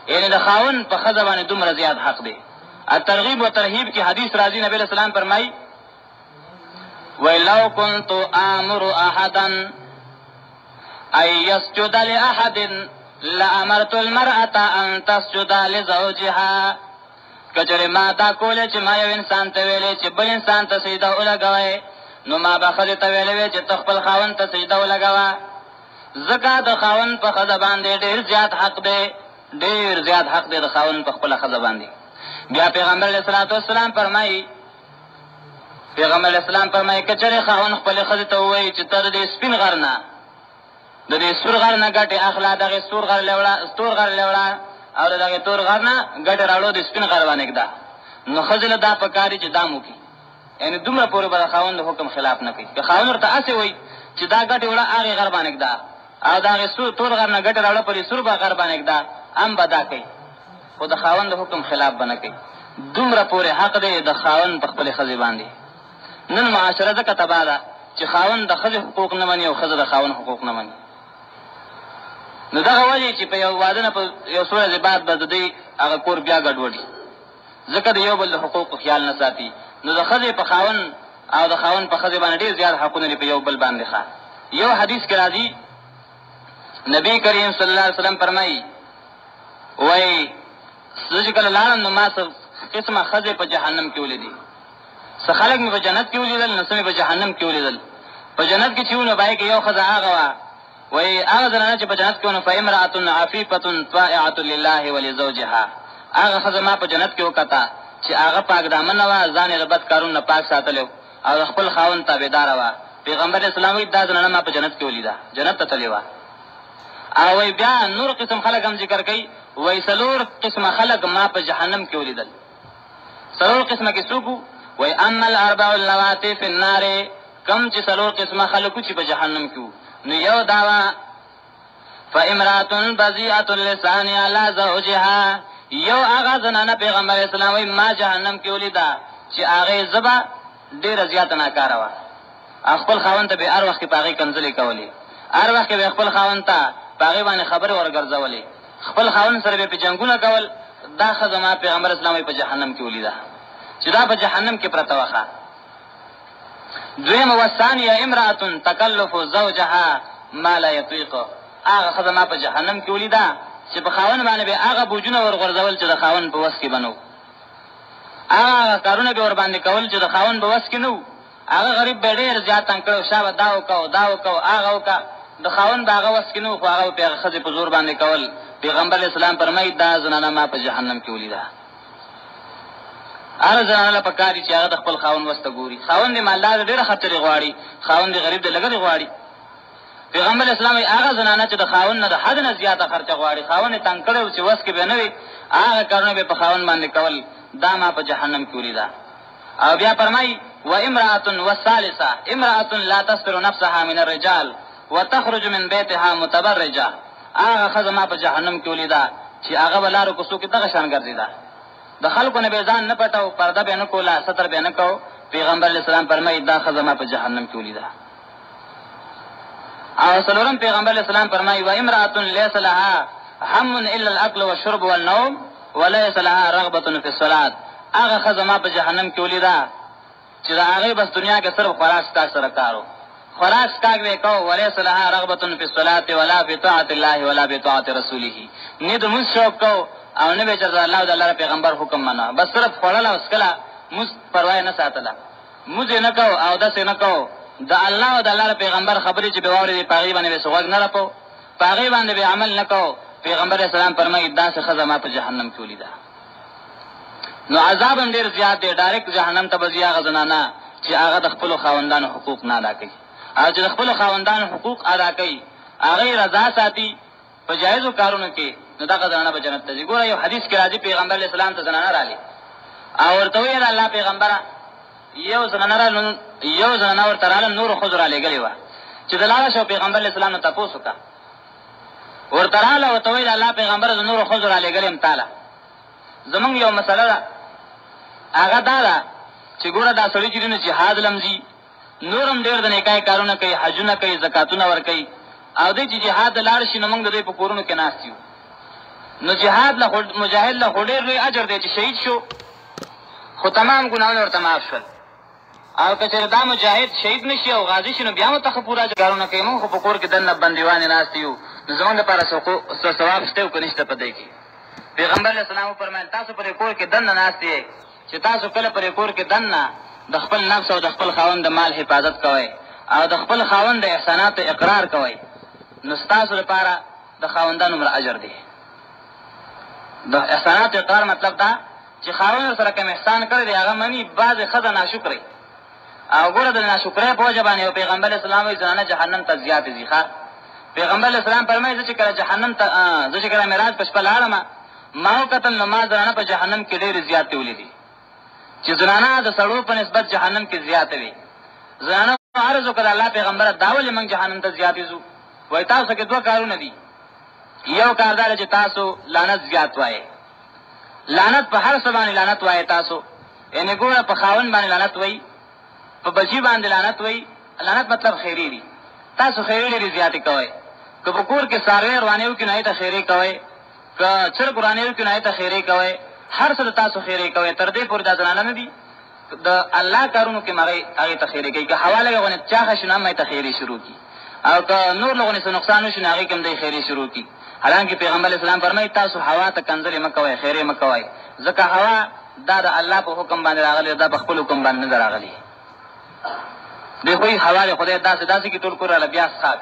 یعنې د خاوند په ښځه باندې دومره زیات حق دی الترغیب و ترهیب کی حدیث راځي نبی علیہ السلام فرمایي وَلَوْ كُنْتُ آمُرُ أَحَدًا أَن يَسْجُدَ لِأَحَدٍ لَأَمَرْتُ الْمَرْأَةَ أَن تَسْجُدَ لِزَوْجِهَا کچره ما دا کوله چې ما یو انسان ته ویلې چې بل انسان ته سجده ولګوئ نو ما به ښځې ته ویلې وی چې ته خپل خاوند ته سجده ولګوه ځکه د خاوند په ښځه باندې ډېر زیات حق دی ډېر زیات حق دی د خاوند په خپله ښځه باندې بیا پیغمبر علیه الصلاة والسلام فرمایي پیغمبر علیه السلام فرمایي که چېرې خاوند خپلې ښځې ته ووایي چې ته د دې سپین غر نه د دې سور غر نه ګټه اخلا دغه سور غر لوړه او دغه تور غر نه ګټه راړو د سپین غر باندې کدا نو خزل دا پکاري چې دامو کی یعنی دومره پورې به خاوند حکم خلاف نه کوي که خاوند ورته اسه وي چې دا ګټه وړه هغه غر باندې کدا او دغه سور تور غر نه ګټه راړو پرې سور غر باندې کدا ام بدا کوي خو د خاوند حکم خلاف بنه کوي دومره پورې حق دی د خاوند په خپل خزي باندې نن معاشره ده کتبه ده چې خاوند د خزي حقوق نه مني او خزه د خاوند حقوق نه مني نو دغه وجه چې په یو واده نه په یو سورې بعد به د دې هغه کور بیا ګډوډي ځکه د یو بل حقوق خیال نه ساتي نو د خزي په خاوند او د خاوند په خزي باندې ډېر زیات حقونه په یو بل باندې ښه یو حدیث کې راځي نبی کریم صلی الله علیه وسلم فرمایي وای چې کله لاړم نو ما څه قسمه خزي په جهنم کې ولیدي څه خلک مې په جنت کې ولیدل نو څه مې په جهنم کې ولیدل په جنت کې چې ونه بای کې یو خزه هغه وا وای هغه زنانه چې په جنت کې ونه فامرأة عفیفة طائعة لله ولزوجها هغه خزه ما په جنت کې وکړه چې هغه پاک دامن و ځان غیبت کارونه پاک ساتلو او خپل خاوند تابعدار و پیغمبر اسلامي دا زنانه ما په جنت کې ولیدا جنت ته تللی و او وای بیا نور قسم خلک هم ذکر کوي وای سلور قسم خلق ما په جهنم کې ولیدل سلور قسمه کې څوک وای اما الاربع اللواتي في النار کم چې سلور قسمه خلقو چې په جهنم کې نو یو داوا فامراتن بذیئه اللسان علی زوجها یو هغه زنانه پیغمبر اسلام وای ما جهنم کې ولیدا چې هغه زبا ډیره زیات ناکاره و خپل خاوند ته به هر وخت پاغي کنځلې کولې هر وخت به خپل خاوند ته پاغي باندې خبر ورګرځولې خپل خاوند سره به جنگونه کول دا خدمه پیغمبر اسلامي په جهنم کې ولیدا چې دا په جهنم کې پرته وخه دویم وثانیه امراه تکلف زوجها ما لا يطيق هغه خدمه په جهنم کې ولیدا چې په خاوند باندې به هغه بوجونه ورغورځول چې د خاوند په وس کې بنو هغه کارونه به ور باندې کول چې د خاوند په وس کې نو هغه غریب به ډېر زیات انکړو شابه دا وکاو هغه وکا د خاوند باغه وس کې نو خو هغه په خزه په زور باندې کول پیغمبر اسلام فرمایي دا زنانه ما په جهنم کې ولیدا هر زنانه په کاری چې هغه د خپل خاوند وسته ګوري خاوند مالدار ډېر خطرې غواړي خاوند غریب دې لګړي غواړي پیغمبر اسلام هغه زنانه چې د خاوند نه د حد نه زیاته خرچه غواړي خاوند تنگ کړو چې وس کې به نه وي هغه کارونه به په خاوند باندې کول دا ما په جهنم کې ولیدا او بیا فرمایي و امراه والثالثه امراه لا تستر نفسها من الرجال وتخرج من بيتها متبرجه هغه خزه ما په جهنم کې ولیدا چې هغه بلارو کوڅو کې دغه شان ګرځیدا د خلکو نه به ځان نه پټاو پرده به نه کولا ستر به نه کو پیغمبر اسلام فرمایي دا خزه ما په جهنم کې ولیدا او سلورم پیغمبر اسلام فرمایي و امراه ليس لها هم الا الاكل والشرب والنوم وليس لها رغبه في الصلاه هغه خزه ما په جهنم کې ولیدا چې دا هغه بس دنیا کې صرف خوراک کا سره کارو خوراک کا وکاو وليس لها رغبه في الصلاه ولا في طاعه الله ولا في طاعه رسوله نه د مشوق کو او نه به چې الله او د الله پیغمبر حکم منا بس صرف خړل او اسکلا مس پروا نه ساتله مزه نه کو او داسې نه کو د الله او د الله پیغمبر خبرې چې به ووري پاغي باندې به سوګ نه راپو پاغي باندې به عمل نه کو پیغمبر اسلام فرمایي دا څه خزمه په جهنم کې ولیدا نو عذاب هم ډیر زیات دی ډایرکټ جهنم ته بځي هغه زنانه چې هغه د خپل خاوندانو حقوق نه ادا کوي او چې د خپل خاوندانو حقوق ادا کوي هغه رضا ساتي په جایزو کارونو کې نو دا زنانه به جنت ته ځي ګوره یو حدیث کې راځي پیغمبر اسلام ته زنانه رالی او ورته ویل الله پیغمبره یو زنانه ورته رااله نور خضر علی غلی و چې دلاله شو پیغمبر اسلام ته تاسو کا ورته رااله ورته ویل الله پیغمبر د نور خضر علی غلی امتاله زمونږ یو مسله ده هغه دا چې ګوره دا سړي چې د جهاد لمزي نورم ډېر د نیکای کارونه کوي حجونه کوي زکاتونه ور کوي او د جهاد لاړ شي نو موږ د دې په کورونو کې ناستیو نو جهاد له مجاهد له ډېر لوی اجر دی چې شهید شو خو تمام ګناهونه ورته معاف شول او کچره دا مجاهد شهید نشي او غازی شي نو بیا متخ پورا کارونه کوي موږ په کور کې دنه بندیوان ناستیو نو زموږ لپاره ثواب شته او کنيشته پدې کې پیغمبر اسلام فرمایي تاسو پر کور کې دنه ناستئ چې تاسو کله پر کور کې دنه د خپل نفس او د خپل خاوند د مال حفاظت کوئ او د خپل خاوند د احسانات اقرار کوئ نو تاسو لپاره د خاوندانو مر اجر دی د احسانات اقرار مطلب دا چې خاوند سره کوم احسان کړی دی هغه منی بعض خزه ناشکرې او ګوره د ناشکرۍ په وجه باندې پیغمبر اسلام یې ځانه جهنم ته زیات دي ښا پیغمبر علیہ السلام فرمایي چې کله جهنم ته زه چې کله معراج په شپه لاړم ما وکتل نو ما زنانه په جهنم کې ډېرې زیاتې ولیدې چې زنانه د سړو په نسبت جهنم کې زیاتې وي. زنانه عرض وکړه الله پیغمبره دا ولې موږ جهنم ته زیاتې ځو؟ وایي تاسو کې دوه کارونه دي. یو کار دا چې تاسو لعنت زیات وایي، لعنت په هر څه باندې لعنت وایي تاسو، یعنې ګوره په خاوند باندې لعنت وایي، په بچي باندې لعنت وایي. لعنت مطلب خیری دی. تاسو خیری ډېرې زیاتې کوئ. که په کور کې څاروی روانې وکړي نو هغې ته خیرې کوئ، که چرګ روانې وکړي نو هغې ته خیرې کوئ، هر څه د تاسو خیرې کوئ. تر دې پورې دا زنانه نه دي د الله کارونو کې هغې ته خیرې کوي. که هوا لږه غونې چاښه شي نو هم هغې ته خیرې شروع کړي، او که نور له غونې څه نقصان وشي نو هغې کې هم دی خیرې شروع کړي. حالانکه پیغمبر علیه السلام فرمایي تاسو هوا ته کنځلې مه کوئ، خیرې مه کوئ، ځکه هوا دا د الله په حکم باندې راغلی، دا په خپل حکم باندې نه ده راغلی. دی خو یې هوا د خدای داسې کې ټول کور راله بیا څښاک،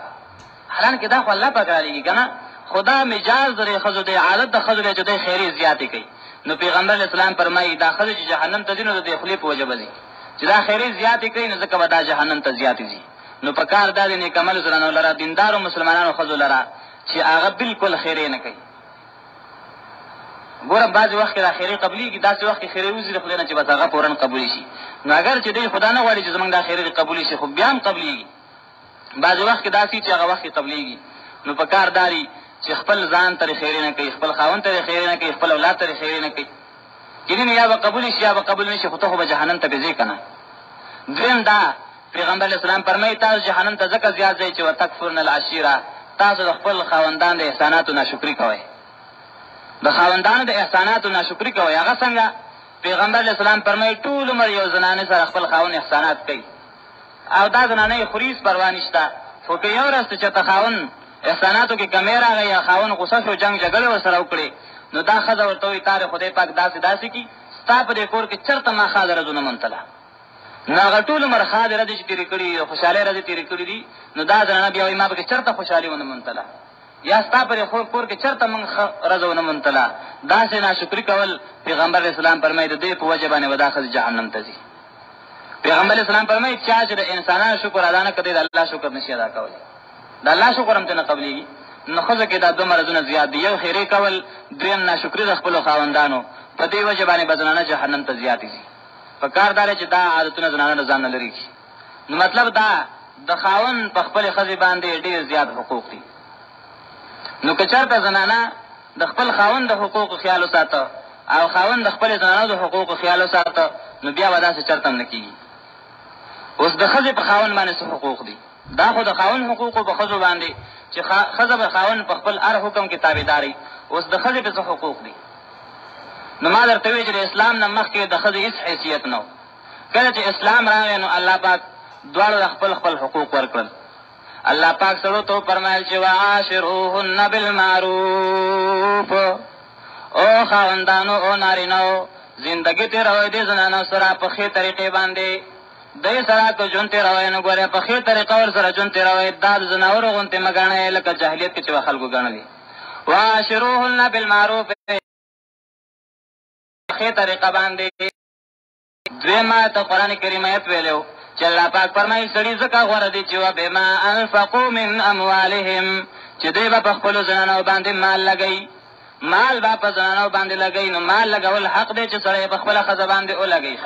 حالانکه دا خو الله پاک رالیږي که نه. خدا مجاز د ښځو دی، عادت د ښځو دی چې دی خیرې زیاتې کوي. نو پیغمبر علیه السلام فرمایي دا ښځې چې جهنم ته ځي نو د دې خولې په وجه به ځي چې دا خیرې زیاتې کوي، نو ځکه به دا جهنم ته زیاتې ځي. نو په کار دا دی نیکعملو زنانو لره، دیندارو مسلمانانو ښځو لره چې هغه بالکل خیرې نه کوي. ګوره بعضې وخت کې دا خیرې قبلېږي، داسې وخت کې خیرې وځي د خولې نه چې بس هغه فورا قبولې شي. نو اگر چې دی خدا نه غواړي چې زموږ دا خیرې قبولې شي خو بیا هم قبلېږي. بعضې وخت کې داسې چې هغه وخت کې قبلېږي. نو په کار داري چې خپل ځان ته خیرې نه کوي، خپل خاوند ته خیرې نه کوي، خپل اولاد ته خیرې نه کوي. کینې یا به قبول شي یا به قبول نه شي، خو ته خو به جهنم ته به ځې که نه. دویم دا پیغمبر علیه السلام فرمایي تاسو جهنم ته ځکه زیات ځئ چې وتکفرن العشیره، تاسو د خپل خاوندان د احساناتو ناشکري کوئ. د خاوندانو د احساناتو ناشکري کوئ. هغه څنګه؟ پیغمبر علیه السلام فرمایي ټول عمر یو زنانې سره خپل خاوند احسانات کوي او دا زنانه یې خوري، پروا نشته. خو که یو ورځ ته چېرته خاوند احساناتو کې کمی راغی یا خاوند غوسه شو، جنګ جګړې ورسره وکړې، نو دا ښځه ورته وایي تا د خدای پاک داسې کي ستا په دې کور کې چېرته ما ښاده ورځونه منتله. نو هغه ټول عمر ښادې ورځې چې تېرې کړي دي، خوشحالۍ ورځې تېرې کړي دي، نو دا زنانه بیا وایي ما پکې چېرته خوشحالي ونه منتله، یا ستا په دې کور کې چېرته موږ ښه ورځ ونه منتله. داسې ناشکري کول پیغمبر علیه السلام فرمایي د دې په وجه باندې به دا ښځې جهنم ته ځي. پیغمبر علیه السلام فرمایي چا چې د انسانانو شکر ادا نه کړي د الله شکر نشي ادا کولی، د الله شکر هم ته نه قبلېږي. نو ښځه کې دا دوه مرضونه زیات دي، یو خیرې کول، دویم ناشکري د خپلو خاوندانو. په دې وجه باندې به زنانه جهنم ته زیاتې ځي. په کار دا دی چې دا عادتونه زنانه له ځان نه لرې کړي. نو مطلب دا د خاوند په خپلې ښځې باندې ډېر زیات حقوق دي. نو که چېرته زنانه د خپل خاوند د حقوقو خیال وساته او خاوند د خپلې زنانو د حقوقو خیال وساته، نو بیا به داسې چېرته هم نه کېږي. اوس د ښځې په خاوند باندې څه حقوق دي؟ دا خو د خاوند حقوقو په ښځو باندې چې ښځه به خاوند په خپل هر حکم کې تابعداري. اوس د ښځې په څه حقوق دي؟ نو ما درته وایي چې د اسلام نه مخکې د ښځې هېڅ حیثیت نه و. کله چې اسلام راغی نو الله پاک دواړو د خپل حقوق ورکړل. الله پاک سړو ته وفرمایل چې وعاشروهن بالمعروف، او خاوندانو او نارینهو زندګي تېروئ دې زنانو سره په ښې طریقې باندې. دی سره که ژوند تېروئ نو ګورې په ښې طریقه ور سره ژوند تېروئ، دا د زناورو غوندې مه ګڼئ لکه جاهلیت کې چې به خلکو ګڼلي. وعاشروهن بالمعروف، ښې طریقه باندې. دویم آیت قرآن کریم آیت ویلی چې الله پاک فرمایي سړي ځکه غوره دي چې وبما انفقوا من اموالهم، چې دوی به په خپلو زنانو باندې مال لګوي. مال به په زنانو باندې لګوي، نو مال لګول حق دی چې سړی په خپله ښځه باندې ولګوي.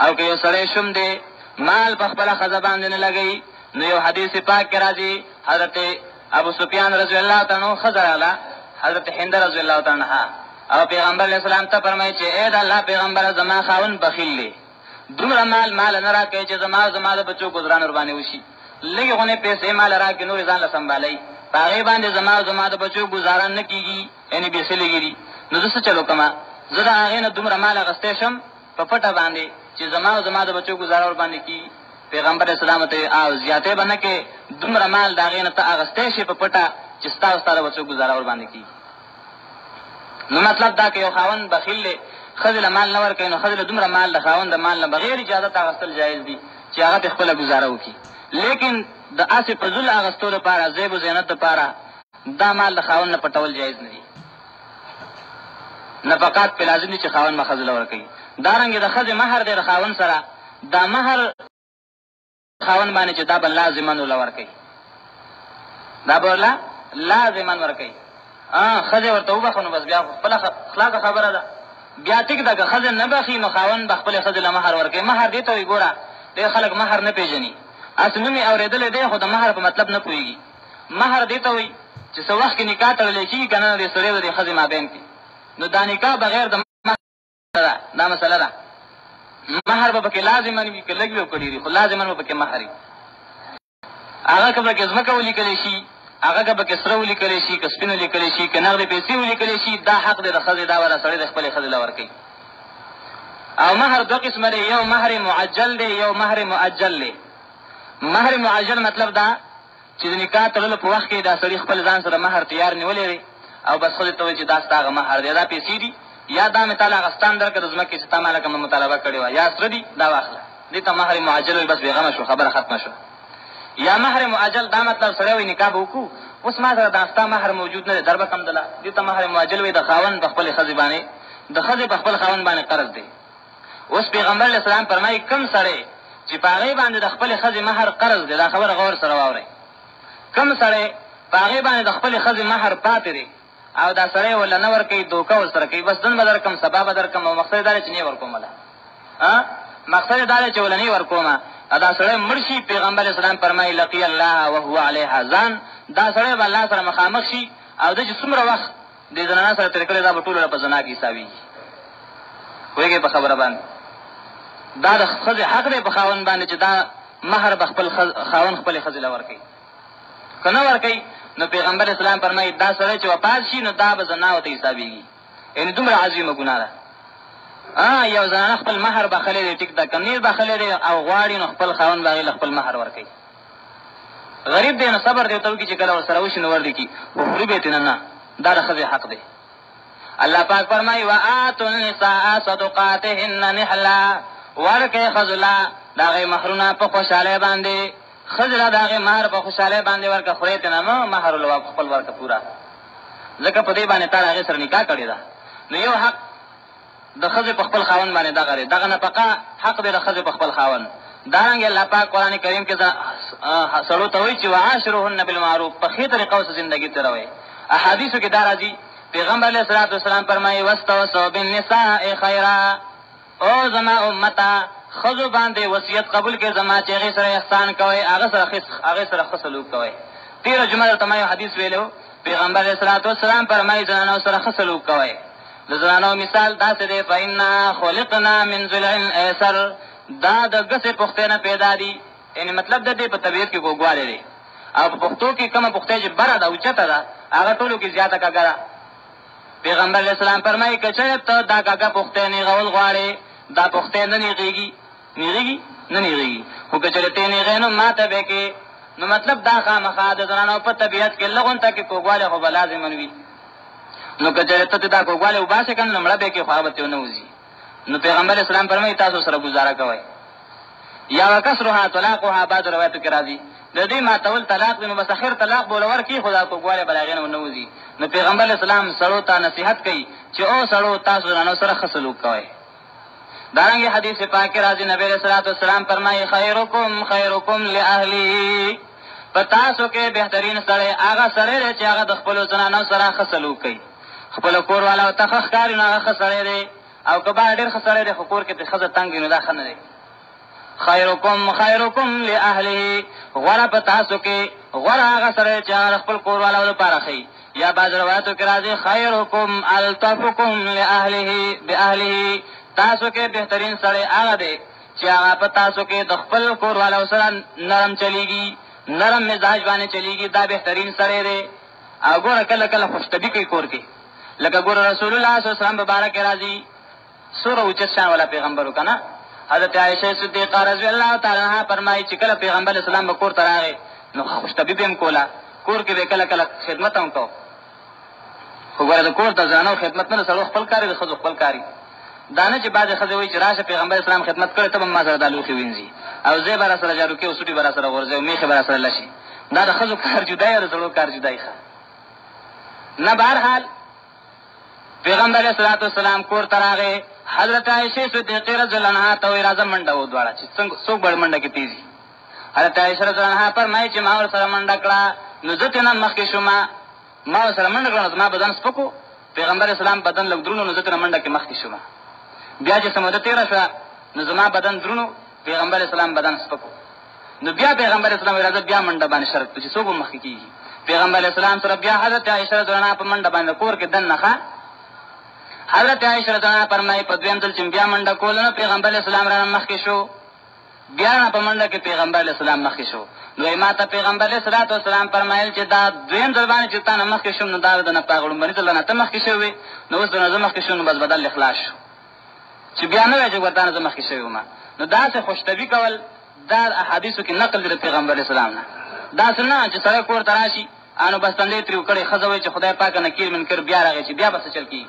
او که یو سړی شوم دی مال په خپله ښځه باندې نه لګوي، نو یو حدیث پاک کې راځي حضرت ابو سفیان رضی الله تعالی عنه ښځه راغله، حضرت هند رضی الله تعالی عنها، او پیغمبر علیه السلام ته فرمایي چې ای د الله پیغمبره زما خاوند بخیل دی، دومره مال نه راکوي چې زما د بچو ګذران ورباندې وشي. لږې غونې پیسې مال راکړي نورې ځان له سنبالوي، په هغې باندې زما د بچو ګزاران نه کېږي، یعنې بیخي لږې دي. نو زه څه چلو کومه؟ زه د هغې نه دومره مال اخیستی شم په پټه باندې چې زما د بچو ګزاره ورباندې کېږي. پیغمبر اسلام ته زیاتې به نه کې، دومره مال د هغې نه ته اخیستی شي په پټه چې ستا د بچو ګزاره ورباندې کېږي. نو مطلب دا که یو خاوند بخیل دی، ښځې له مال نه ورکوي، نو ښځې له دومره مال د خاوند د مال نه بغیر اجازت اخیستل جایز دي چې هغه پې خپله ګزاره وکړي. لیکن د هسې فضول اخیستو لپاره، زیب و زینت لپاره دا مال د خاوند نه پټول جایز نه دي. نفقات پې لازم دي چې خاوند به ښځې له ورکوي. دارنګې د ښځې مهر دی د خاوند سره، دا مهر خاوند باندې چې دا به لازمن له ورکوي. دا برلا لازمان ورکي خزه ورته وبخو نو بس بیا خپل اخلاق خبره ده. بیا ټیک ده که خزه نه بخي نو خاوند بخپل خزه له مہر ورکي. مہر دې ته وي ګوره ډېر خلک مہر نه پیژني، اسنه می اورېدل دی خو د مہر په مطلب نه پوهیږي. مہر دې ته وي چې څو وخت کې نکاح تړل کېږي کنه د سړي او د خزه مابین کې، نو دا نکاح بغیر د مہر دا مسله ده. مہر به پکې لازمان وي که لږ وي او که ډېر وي، خو لازمان به پکې مہر وي. هغه که پکې ځمکه ولیکلی شي، هغه که پکې سره ولیکلی شي، که سپین ولیکلی شي، که نغدې پیسې ولیکلی شي، دا حق دی د ښځې دا والا سړی د خپلې ښځې له ورکوي. او مہر دوه قسمه دی، یو مہر معجل دی، یو مہر مؤجل دی. مہر معجل مطلب دا چې د نکاح تړلو په وخت کې دا سړي خپل ځان سره مہر تیار نیولی دی او بس ښځې ته وایي چې دا ستا هغه مہر دی، دا پیسې دي، یا دا مې تاله اخستان درکړه د ځمکې چې تا ما له کومه مطالبه کړې وه، یا سره دي دا واخله. دې ته مہر معجل وایي، بس بېغمه شو، خبره ختمه شوه. یا مہر معجل دا مطلب سړی وایي نکاح به وکړو، اوس ما سره دا ستا مہر موجود نه دی، در به کم دله. دې ته مہر معجل وایي. د خاوند په خپلې ښځې باندې د ښځې په خپل خاوند باندې قرض دی. اوس پیغمبر علیه السلام فرمایي کوم سړی چې په هغې باندې د خپلې ښځې مہر قرض دی، دا خبره غور سره واورئ. کوم سړی په هغې باندې د خپلې ښځې مہر پاتې دی او دا سړی ورله نه ورکوي، دوکه ورسره کوي، بس نن به در کړم سبا به در کړم، او مقصد یې دا دی چې نه یې ورکوم له مقصد یې دا دی چې ولله نه یې ورکومه. دا سړی مړ شي، پیغمبر علیه السلام فرمایي لقي الله وهو علیها ځان، دا سړی به الله سره مخامخ شي او ده چې څومره وخت د زنانه سره تېر کړی دا به ټولو په زنا کې حسابېږي. پوهېږئ په خبره باندې؟ دا د ښځې حق دی په خاوند باندې چې دا مہر به خپل خاوند خپلې ښځې له ورکوي. که نه ورکوي نو پیغمبر اسلام فرمایي دا سړی چې وفات شي نو دا به زنا ورته حسابېږي. یعنې دومره عظیمه ګناه ده. یو زنانه خپل مہر بخلی دی، ټیک ده، که نیر بخلی دی او غواړي نو خپل خاوند به هغې له خپل مہر ورکوي. غریب دی نو صبر دی ورته وکړي چې کله ورسره وشي نو ورده کړي، خو خوري به یې نه، نه، دا د ښځې حق دی. الله پاک فرمایي وآتوا النساء صدقاتهن نحلا، ورکئ ښځو له د هغې مهرونه په خوشحالۍ باندې، ښځې له د هغې مهر په خوشحالۍ باندې ورکړه، خورې ترې نه مه، مهر له خپل ورکړه پوره، ځکه په دې باندې تا د هغې سره نکاح کړې ده. نو یو حق د ښځې په خپل خاوند باندې دغه دی، دغه نفقه حق دی د ښځې په خپل خاوند. دارنګې الله پاک قرآن کریم کې سړو ته وایي چې وعاشروهن بالمعروف، په ښې طریقه ورسره زندګي تېروئ. احادیثو کې دا راځي، پیغمبر علیه الصلاة والسلام فرمایي واستوصوا بالنساء خیرا، او زما امته ښځو باندې وصیت قبول کړئ زما چې هغې سره احسان کوئ، هغې سره ښه سلوک کوئ. تېره جمعه درته ما یو حدیث ویلی، پیغمبر علیه الصلاة والسلام فرمایي زنانو سره ښه سلوک کوئ. د زنانو مثال داسې دی فإنا خلقنا من ضلع ایسر، دا د ګسې پختې نه پیدا دي، یعنې مطلب د دې په طبیعت کې کوږوالی دی، او په پښتو کې کومه پختې چې بره ده اوچته ده هغه ټولو کې زیاته کږه ده. پیغمبر علیه السلام فرمایي که چېرې ته دا کږه پختې نیغول غواړې، دا پختې نه نیغېږي، نیغېږي نه نیغېږي، خو که چېرې ته نیغې نو ماته به کې، نو مطلب دا خامخا د زنانو په طبیعت کې لغونته کې کوږوالی خو به لازمن وي. نو که چېرې ته دا کوږوالی وباسې که نه مړه به کې خو هغه به ترې ونه وځي. نو پیغمبر اسلام فرمایي تاسو سره ګزاره کوئ. یا وکسرها طلاقها، بعض روایتو کې راځي د دې ماتول طلاق دی، نو بس اخر طلاق به ورکړي خو دا کوږوالی به له هغې نه ونه وځي. نو پیغمبر اسلام سړو ته نصیحت کوي چې او سړو تاسو زنانو سره ښه سلوک کوئ. دارنګې حدیث پاک کې راځي نبی علیه الصلاة والسلام فرمایي خیرکم خیرکم لأهله، په تاسو کې بهترین سړی هغه سړی دی چې هغه د خپلو زنانو سره ښه سلوک کوي. خپلو کور والاو ته ښه ښکاري نو هغه ښه سړی دی، او که بار ډېر ښه سړی دی خو کور کې ترې ښځه تنګ وي نو دا ښه نه دی. خیرکم خیرکم لأهله، غوره په تاسو کې غوره هغه سړی چې هغه د خپل کور والاو لپاره ښي. یا بعض روایتو کې راځي خیرکم الطفکم لأهله بأهله، تاسو کې بهترین سړی هغه دی چې هغه په تاسو کې د خپل کور والاو سره نرم چلیږي، نرم مزاج باندې چلیږي، دا بهترین سړی دی. او ګوره کله کله خوشطبي کوي کور کې، لکه ګوره رسول الله صلی الله علیه وسلم په باره کې راځي څومره اوچت شان والا پیغمبر و که نه. حضرت عایشه صدیقه رضی الله تعالی عنها فرمایي چې کله پیغمبر اسلام به کور ته راغی نو خوشطبي به هم کوله، کور کې به کله کله خدمت هم کو. خو ګوره د کور د زنانو خدمت نه، د سړو خپل کار دی، د ښځو خپل کار. دا نه چې بعضې ښځې وایي چې راشه پیغمبر اسلام خدمت کړی ته به ما سره دا لوښي وینځي او زی به را سره جارو کې او سوټي به را سره غورځوي او میخې به را سره لشي. دا د ښځو کار جدای او د سړو کار جدای ښه نه. بهرحال پیغمبر علیه الصلاة والسلام کور ته راغی، حضرت عایشې صدیقې رضی الله عنها ته وایي راځه منډه ودواړه چې څوک به منډه کې تیزي. حضرت عایشه رضی الله عنها فرمایي چې ما ورسره منډه کړه، نو زه ترې نه مخکې شوم، ما ورسره منډه کړه، زما بدن سپکو، پیغمبر اسلام بدن لږ درونو، نو زه ترې منډه کې مخکې شوم. بیا چې څه موده تېره شوه نو زما بدن درونو، پیغمبر اسلام بدن سپکو. نو بیا پیغمبر اسلام ویل راځه بیا منډه باندې شرط چې څوک به مخکې کېږي. پیغمبر اسلام سره بیا حضرت عایشه رضی الله عنها په منډه باندې کور کې دننه ښه. حضرت عایشه رضی الله عنها فرمایي په دویم ځل چې بیا منډه کوله نو پیغمبر اسلام رانه مخکې شو، بیا نه په منډه کې پیغمبر اسلام مخکې شو. نو ما ته پیغمبر صلی الله علیه وسلم فرمایل چې دا دویم ځل باندې چې تا نه مخکې شوم نو دا د نه پاغړم باندې ځل نه ته مخکې شوې، نو اوس نه زه مخکې شوم نو بس بدل اخلاص شو چې بیا نه وایي چې ورته نه زه مخکې شوی وم. نو داسې خوشطبي کول دا احادیثو کې نقل دی د پیغمبر اسلام نه. داسې نه چې سړی کور ته راشي انو بس تندی ترې وکړې ښځه وایي چې خدای پاکه نکیر منکر بیا راغی چې بیا به څه چل کېږي.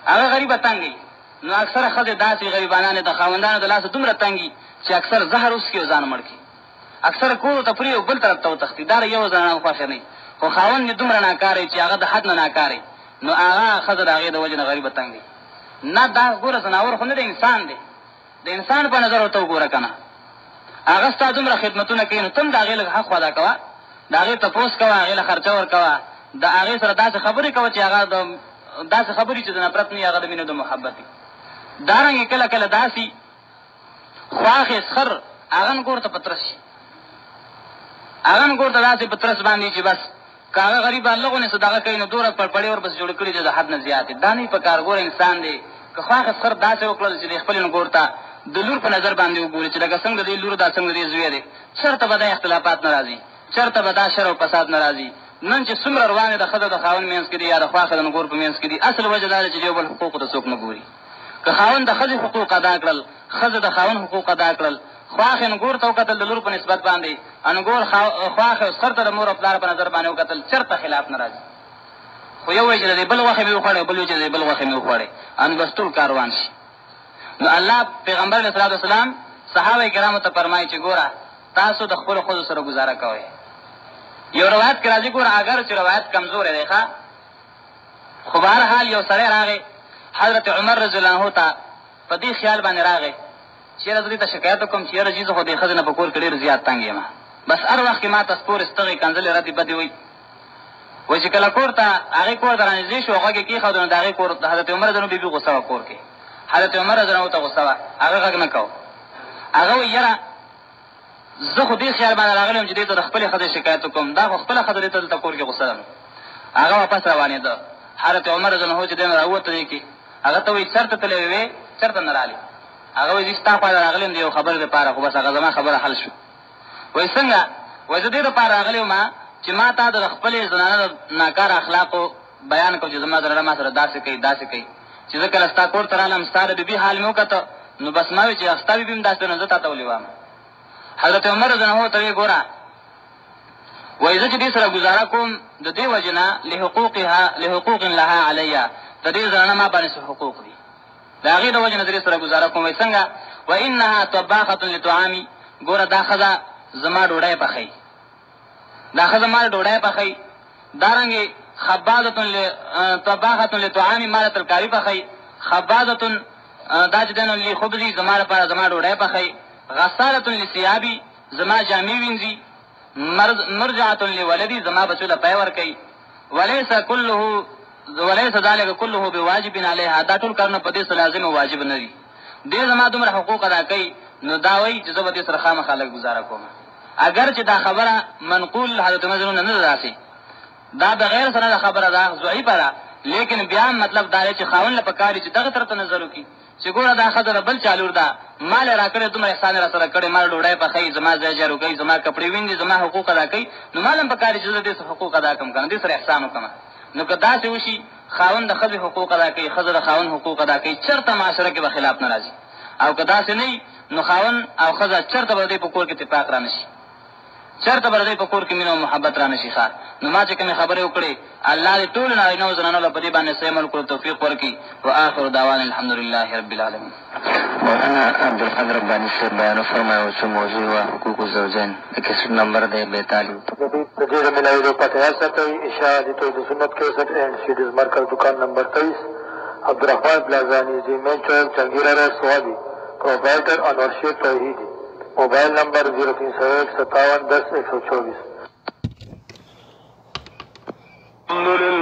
هغه غریبه تنګي. نو اکثره ښځې داسې غریبانانې د خاوندانو د لاسه دومره تنګي چې اکثر زهر وڅکي او ځان مړ کړي. اکثر کور ته پرې بل طرف ته وتښتي. دا یو زنانه خوښه نه وي، خو خاوند یې دومره ناکاره چې هغه د حد نه ناکاره، نو هغه ښځه د هغې د وجې نه غریبه تنګ نه. دا ګوره زناور خو نه دی، انسان دی. د انسان په نظر ورته وګوره که نه. هغه ستا دومره خدمتونه کوي نو ته هم د هغې لږ حق ادا کوه، د هغې تپوس کوه، هغې له خرچه ورکوه، د هغې سره داسې خبرې کوه چې هغه داسې خبرې چې د نفرت نه، هغه د مینې د محبت وي. دارنګې کله کله داسې خواښې سخر هغه ګور ته پترس شي، هغه ګور ته داسې پترس باندې چې بس که هغه غریب لغونې صدقه کوي نو دوره پړپړې ورپسې جوړ کړي دي د حد نه زیاتې. دا نه په کار ګور انسان دی. که خواښې سخر داسې وکړل چې د خپلې نګور ته د لور په نظر باندې وګوري چې لکه څنګه د دې لور دا څنګه د دې زوی دی، چېرته به دا اختلافات نه راځي، چېرته به دا شر او فساد نه راځي. نن چې څومره روانې د ښځه د خاوند منځ کې دي یا د خواښې د نګور په منځ کې دي، اصل وجه دا ده چې یو بل حقوقو ته څوک نه ګوري. که خاوند د ښځې حقوق ادا کړل، ښځه د خاوند حقوق ادا کړل، خواښې نګور ته وکتل د لور په نسبت باندې، نګور خواښې او سخر ته د مور او پلار په نظر باندې وکتل، چېرته خلاف نه راځي. خو یو وایي چې د دې بل غوښې مې وخوړې، بل وایي چې د دې بل غوښې مې وخوړې، بس ټول کار روان شي. نو الله پیغمبر علیه الصلاة والسلام صحابه کرامو ته فرمایي چې ګوره تاسو د خپلو ښځو سره ګزاره کوئ. یو روایت کې راځي ګوره اگر چې روایت کمزوری دی ښه، خو بهرحال یو سړی راغی حضرت عمر رضی الله عنه ته په دې خیال باندې راغی چې یاره زه دې ته شکایت وکړم چې یاره جي زه خو دې ښځې نه په کور کې ډېر زیات تنګ یم، بس هر وخت کې ما ته سپورې ستغې کنځلې ردې بدې وایي. وایي چې کله کور ته هغې کور ته رانږدې شو، غوږ یې کېښود نو د هغې کور د حضرت عمر رضی الله بیبي غوسه وه کور کې. حضرت عمر رضی الله ته غوسه وه، هغه غږ نه کو. هغه وایي یاره زه خو دې خیال باندې راغلی یم چې دې ته د خپلې ښځې شکایت وکړم، دا خو خپله ښځه دې ته دلته کور کې غوسه ده. هغه واپس روانېده. حضرت عمر رضی الله چې دی نو راووته دی کې هغه ته وایي چېرته تللی وې چېرته نه رالې؟ هغه وایي زه ستا خوا ته راغلی یم د یو خبرې دپاره، خو بس هغه زما خبره حل شو. وایي څنګه؟ وایي زه دې دپاره راغلی یم چې ما تا د خپلې زنانه د ناکاره اخلاقو بیان کړو چې زما زنانه ما سره داسې کوي داسې کوي، چې زه کله ستا کور ته رالم ستا د بیبي حال مې وکته نو بس ما وایي چې ستا بیبي هم داسې نو زه تا ته ولې وایم. حضرت عمر رضی الله ته وایي ګوره وایي زه چې دې سره ګزاره کوم د دې وجې نه لحقوق لها علیه، د دې زنانه ما باندې څه حقوق دي، د هغې د وجې نه د دې سره ګزاره کوم. وایي څنګه؟ وانها طباخة لطعامي، ګوره دا ښځه زما ډوډۍ پخوي، دا ښځه ما ډوډۍ پخوي. دارنګې طباخة لطعامي ما له ترکاري پخوي. خبازة دا چې دی نو لخبزي زما لپاره زما ډوډۍ پخوي. غسالة لثيابي زما جامې وینځي. مرجعة لولدي زما بچو له پی ورکوي. وليس ذلك كله بواجب علیها، دا ټول کارونه په دې سره لازم او واجب نه دي. دې زما دومره حقوق ادا کوي نو دا وایي چې زه به دې سره خامخا لږ ګزاره کوم. اگر چې دا خبره منقول حضرت عمر نه ده داسې، دا بغیر سره دا خبره ده ضعیفه ده، لیکن بیا مطلب دا دی چې خاوند له پکار چې دغه طرف ته نظر وکړي چې ګوره دا ښځه بل چا لور ده، ما له راکړې دومره احسان را سره کړی، ما ډوډۍ پخوي، زما ځای جارو کوي، زما کپړې وینځي، زما حقوق ادا کوي، نو ما له هم پکار چې زه دې سره حقوق ادا کړم که نه، دې سره احسان وکړم. نو که داسې وشي خاوند د ښځې حقوق ادا کوي، ښځه د خاوند حقوق ادا کوي، چېرته معاشره کې به خلاف نه راځي. او که داسې نه وي نو خاوند او ښځه چېرته به د دې په کور کې اتفاق را نه شي، چېرته به د دې په کور کې مینه او محبت را نه شي. ښه نو ما چې کومې خبرې وکړې الله دې ټولو نارینهو زنانو له په دې باندې صحیح عمل کړو توفیق ورکړي. وآخر دعوانا الحمدلله رب العالمین. مولانا عبدالقادر رباني صاحب بیان فرمایو چې موضوع و حقوق الزوجین د کیسټ نمبر دی 42. د دې د ملاویدو پته یاد ساتئ. اشاعه د توحید سنت کیسټ اینڈ سیډیز مرکز دکان نمبر 23 عبدالرحمن پلازانی زمین چوک جهانگیرا روڈ سوادی. پروپرائٹر انور شیر توحیدی. 03015710124. موبائل نمبر 03015710 124. الحمد لله.